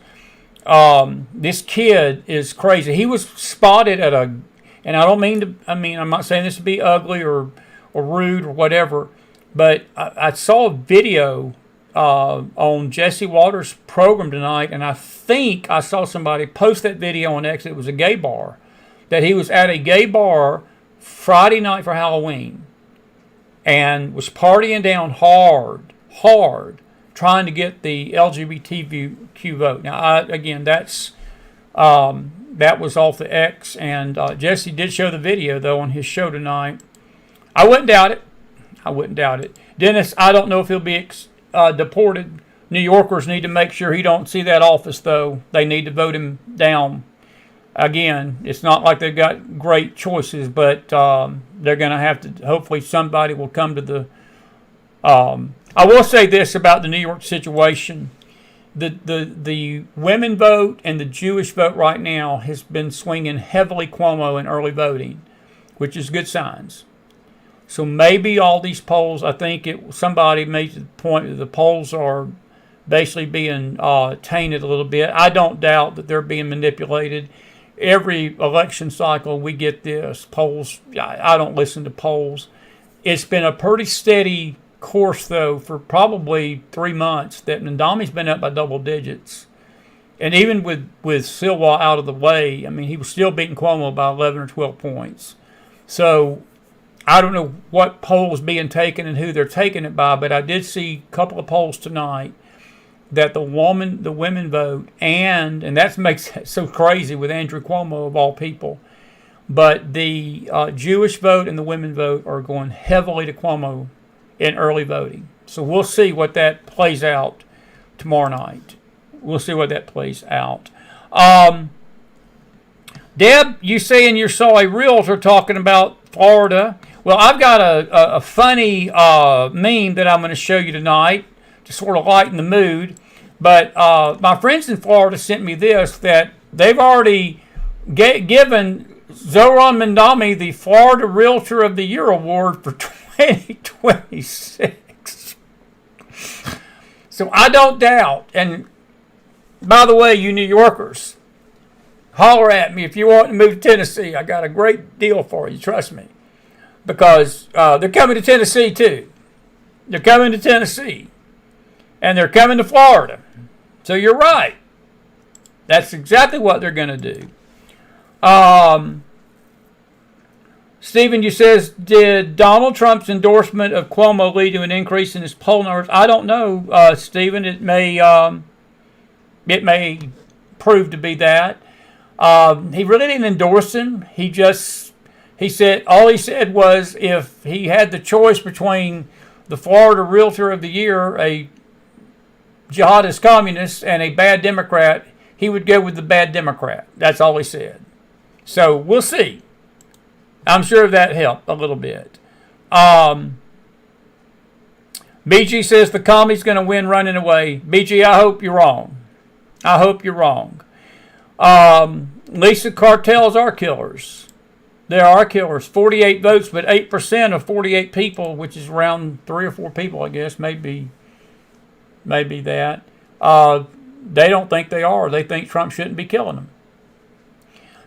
this kid is crazy. He was spotted at a, and I don't mean to, I'm not saying this to be ugly or rude or whatever, but I saw a video on Jesse Waters' program tonight, and I think I saw somebody post that video on X. It was a gay bar, that he was at a gay bar Friday night for Halloween and was partying down hard, trying to get the LGBTQ vote. Now, again, that was off the X, and Jesse did show the video, though, on his show tonight. I wouldn't doubt it. Dennis, I don't know if he'll be deported. New Yorkers need to make sure he don't see that office, though. They need to vote him down. Again, it's not like they've got great choices, but they're going to have to, hopefully somebody will come to the... I will say this about the New York situation. The women vote and the Jewish vote right now has been swinging heavily Cuomo in early voting, which is good signs. So maybe all these polls, I think somebody made the point that the polls are basically being tainted a little bit. I don't doubt that they're being manipulated. Every election cycle we get this. Polls, I don't listen to polls. It's been a pretty steady course, though, for probably 3 months that Mandami's been up by double digits. And even with Silwa out of the way, he was still beating Cuomo by 11 or 12 points. So I don't know what poll is being taken and who they're taking it by, but I did see a couple of polls tonight that the women vote, and that makes it so crazy with Andrew Cuomo of all people. But the Jewish vote and the women vote are going heavily to Cuomo in early voting. So we'll see what that plays out tomorrow night. We'll see what that plays out. Deb, you saying you saw a realtor talking about Florida. Well, I've got a funny meme that I'm going to show you tonight to sort of lighten the mood. But my friends in Florida sent me this, that they've already given Zoran Mandami the Florida Realtor of the Year Award for 2026. So I don't doubt. And by the way, you New Yorkers, holler at me if you want to move to Tennessee. I got a great deal for you, trust me. Because they're coming to Tennessee too. They're coming to Tennessee. And they're coming to Florida. So you're right. That's exactly what they're going to do. Stephen, you says, did Donald Trump's endorsement of Cuomo lead to an increase in his poll numbers? I don't know, Stephen. It may prove to be that. He really didn't endorse him. He said was if he had the choice between the Florida Realtor of the Year, a jihadist communist, and a bad Democrat, he would go with the bad Democrat. That's all he said. So we'll see. I'm sure that helped a little bit. BG says the commie's going to win running away. BG, I hope you're wrong. I hope you're wrong. Lisa, cartels are killers. There are killers. 48 votes, but 8% of 48 people, which is around 3 or 4 people, I guess, maybe that. They don't think they are. They think Trump shouldn't be killing them.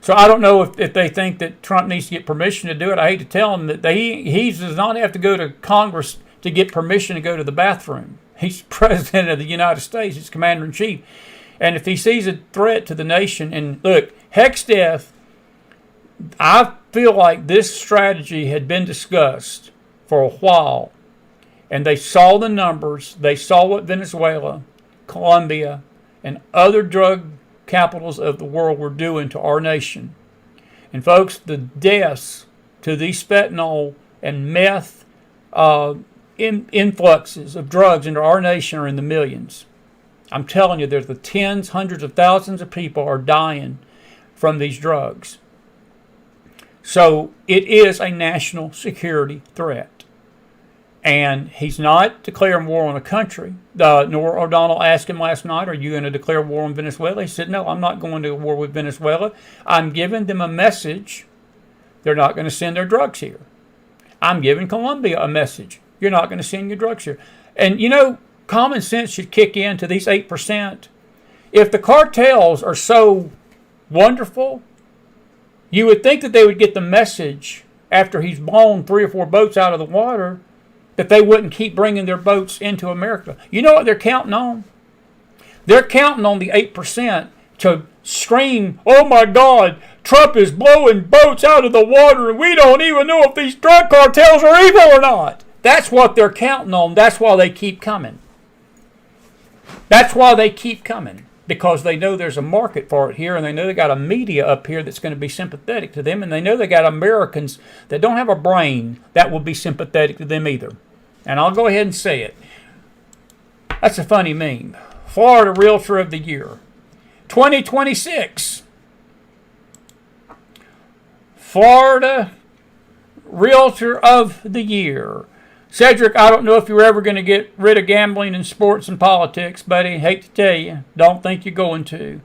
So I don't know if they think that Trump needs to get permission to do it. I hate to tell him that he does not have to go to Congress to get permission to go to the bathroom. He's president of the United States. He's commander-in-chief. And if he sees a threat to the nation, and look, hex death, I feel like this strategy had been discussed for a while. And they saw the numbers. They saw what Venezuela, Colombia, and other drug capitals of the world were doing to our nation. And folks, the deaths to these fentanyl and meth influxes of drugs into our nation are in the millions. I'm telling you, there's the tens, hundreds of thousands of people are dying from these drugs. So it is a national security threat. And he's not declaring war on a country. Nor O'Donnell asked him last night, are you going to declare war on Venezuela? He said, no, I'm not going to war with Venezuela. I'm giving them a message. They're not going to send their drugs here. I'm giving Colombia a message. You're not going to send your drugs here. And, you know, common sense should kick in to these 8%. If the cartels are so wonderful, you would think that they would get the message after he's blown 3 or 4 boats out of the water that they wouldn't keep bringing their boats into America. You know what they're counting on? They're counting on the 8% to scream, oh my God, Trump is blowing boats out of the water and we don't even know if these drug cartels are evil or not. That's what they're counting on. That's why they keep coming. That's why they keep coming. Because they know there's a market for it here, and they know they got a media up here that's going to be sympathetic to them, and they know they got Americans that don't have a brain that will be sympathetic to them either. And I'll go ahead and say it. That's a funny meme. Florida Realtor of the Year. 2026. Florida Realtor of the Year. Cedric, I don't know if you're ever going to get rid of gambling in sports and politics, buddy. Hate to tell you. Don't think you're going to.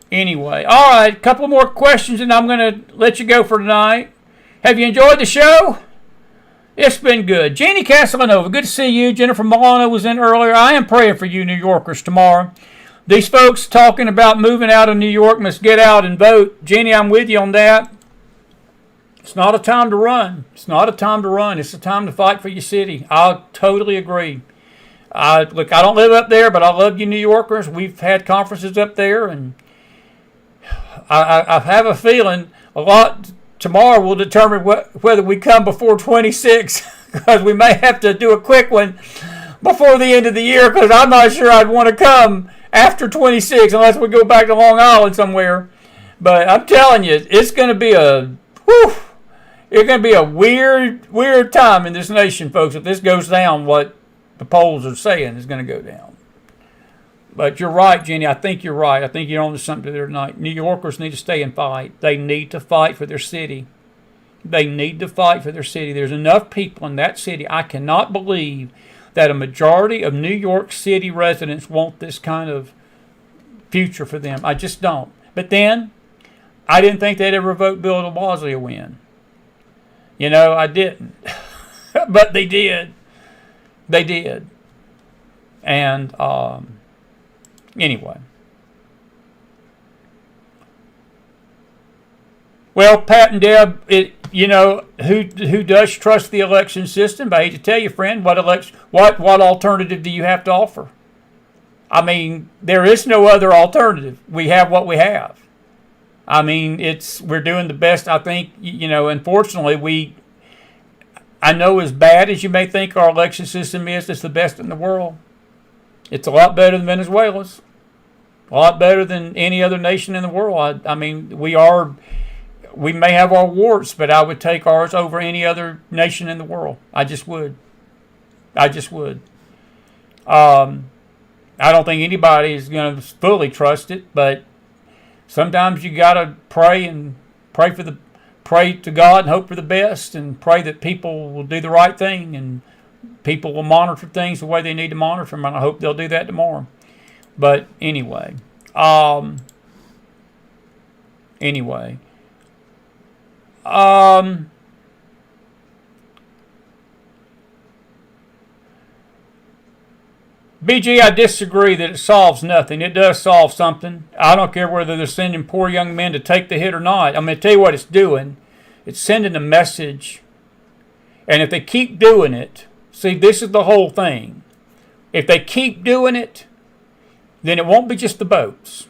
Anyway, all right, a couple more questions and I'm going to let you go for tonight. Have you enjoyed the show? It's been good. Jeannie Castellanova, good to see you. Jennifer Milano was in earlier. I am praying for you, New Yorkers, tomorrow. These folks talking about moving out of New York must get out and vote. Jeannie, I'm with you on that. It's not a time to run. It's not a time to run. It's a time to fight for your city. I totally agree. Look, I don't live up there, but I love you New Yorkers. We've had conferences up there, and I have a feeling a lot tomorrow will determine whether we come before 26. because we may have to do a quick one before the end of the year, because I'm not sure I'd want to come after 26 unless we go back to Long Island somewhere. But I'm telling you, it's going to be a weird time in this nation, folks, if this goes down what the polls are saying is going to go down. But you're right, Jenny. I think you're right. I think you're on to something there tonight. New Yorkers need to stay and fight. They need to fight for their city. They need to fight for their city. There's enough people in that city. I cannot believe that a majority of New York City residents want this kind of future for them. I just don't. But then, I didn't think they'd ever vote Bill de Blasio in. You know, I didn't. But they did. They did. And, anyway. Well, Pat and Deb, who does trust the election system? But I hate to tell you, friend, what alternative do you have to offer? I mean, there is no other alternative. We have what we have. I mean, we're doing the best. I think, unfortunately, I know as bad as you may think our election system is, it's the best in the world. It's a lot better than Venezuela's. A lot better than any other nation in the world. I mean, we may have our warts, but I would take ours over any other nation in the world. I just would. I don't think anybody is going to fully trust it, but sometimes you got to pray to God and hope for the best, and pray that people will do the right thing and people will monitor things the way they need to monitor them, and I hope they'll do that tomorrow. But anyway, BG, I disagree that it solves nothing. It does solve something. I don't care whether they're sending poor young men to take the hit or not. I'm going to tell you what it's doing. It's sending a message. And if they keep doing it, see, this is the whole thing. If they keep doing it, then it won't be just the boats.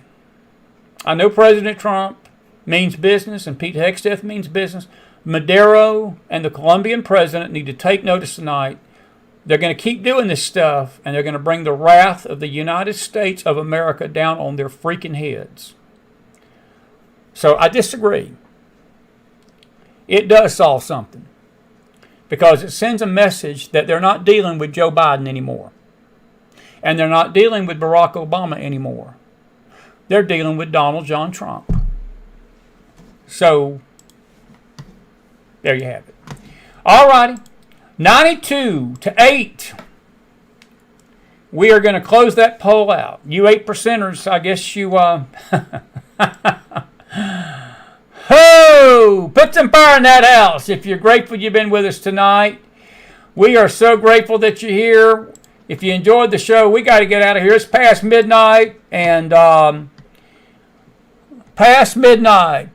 I know President Trump means business and Pete Hegseth means business. Maduro and the Colombian president need to take notice tonight. They're going to keep doing this stuff, and they're going to bring the wrath of the United States of America down on their freaking heads. So I disagree. It does solve something, because it sends a message that they're not dealing with Joe Biden anymore. And they're not dealing with Barack Obama anymore. They're dealing with Donald John Trump. So, there you have it. All righty. 92-8. We are going to close that poll out. You 8%ers, I guess you... Ho! Put some fire in that house if you're grateful you've been with us tonight. We are so grateful that you're here. If you enjoyed the show, we got to get out of here. It's past midnight, and past midnight.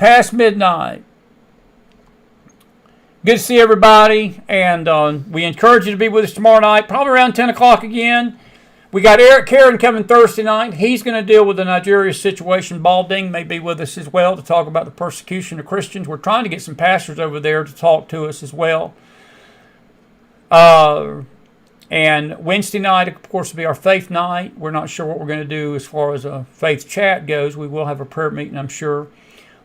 Good to see everybody, and we encourage you to be with us tomorrow night, probably around 10 o'clock again. We got Eric Karen coming Thursday night. He's going to deal with the Nigeria situation. Balding may be with us as well to talk about the persecution of Christians. We're trying to get some pastors over there to talk to us as well. And Wednesday night, of course, will be our faith night. We're not sure what we're going to do as far as a faith chat goes. We will have a prayer meeting, I'm sure.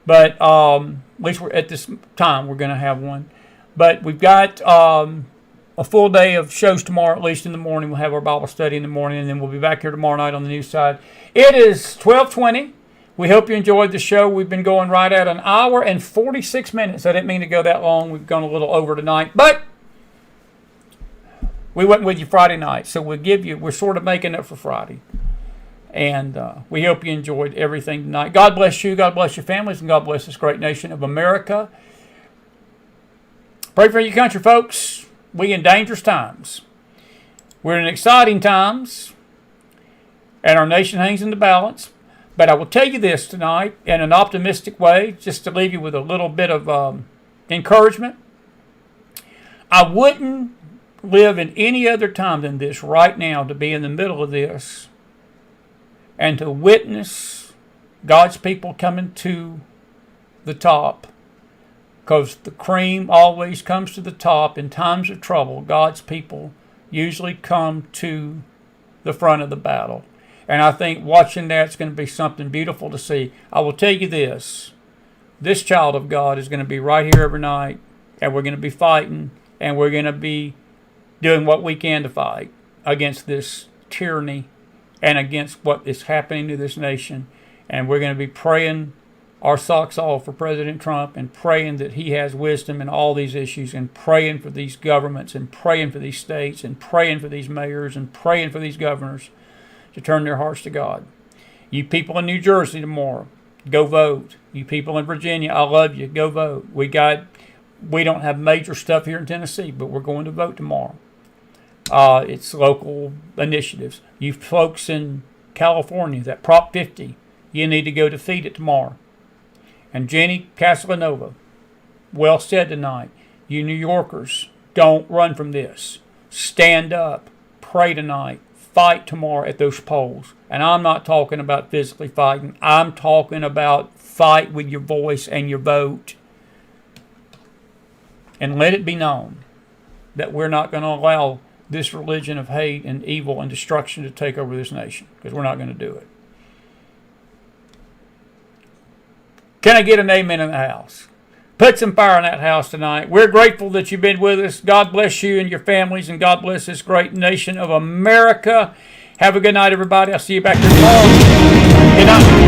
But at least at this time, we're going to have one. But we've got a full day of shows tomorrow, at least in the morning. We'll have our Bible study in the morning, and then we'll be back here tomorrow night on the news side. It is 12:20. We hope you enjoyed the show. We've been going right at an hour and 46 minutes. I didn't mean to go that long. We've gone a little over tonight. But we went with you Friday night, so we're sort of making up for Friday. And we hope you enjoyed everything tonight. God bless you. God bless your families, and God bless this great nation of America. Pray for your country, folks. We in dangerous times. We're in exciting times, and our nation hangs in the balance. But I will tell you this tonight in an optimistic way, just to leave you with a little bit of encouragement. I wouldn't live in any other time than this right now, to be in the middle of this and to witness God's people coming to the top because the cream always comes to the top. In times of trouble, God's people usually come to the front of the battle. And I think watching that's going to be something beautiful to see. I will tell you this child of God is going to be right here every night, and we're going to be fighting, and we're going to be doing what we can to fight against this tyranny and against what is happening to this nation. And we're going to be praying our socks off for President Trump and praying that he has wisdom in all these issues, and praying for these governments, and praying for these states, and praying for these mayors, and praying for these governors to turn their hearts to God. You people in New Jersey tomorrow, go vote. You people in Virginia, I love you. Go vote. We don't have major stuff here in Tennessee, but we're going to vote tomorrow. It's local initiatives. You folks in California, that Prop 50, you need to go defeat it tomorrow. And Jenny Casanova, well said tonight. You New Yorkers, don't run from this. Stand up. Pray tonight. Fight tomorrow at those polls. And I'm not talking about physically fighting. I'm talking about fight with your voice and your vote. And let it be known that we're not going to allow this religion of hate and evil and destruction to take over this nation, because we're not going to do it. Can I get an amen in the house? Put some fire in that house tonight. We're grateful that you've been with us. God bless you and your families, and God bless this great nation of America. Have a good night, everybody. I'll see you back here tomorrow. Good night.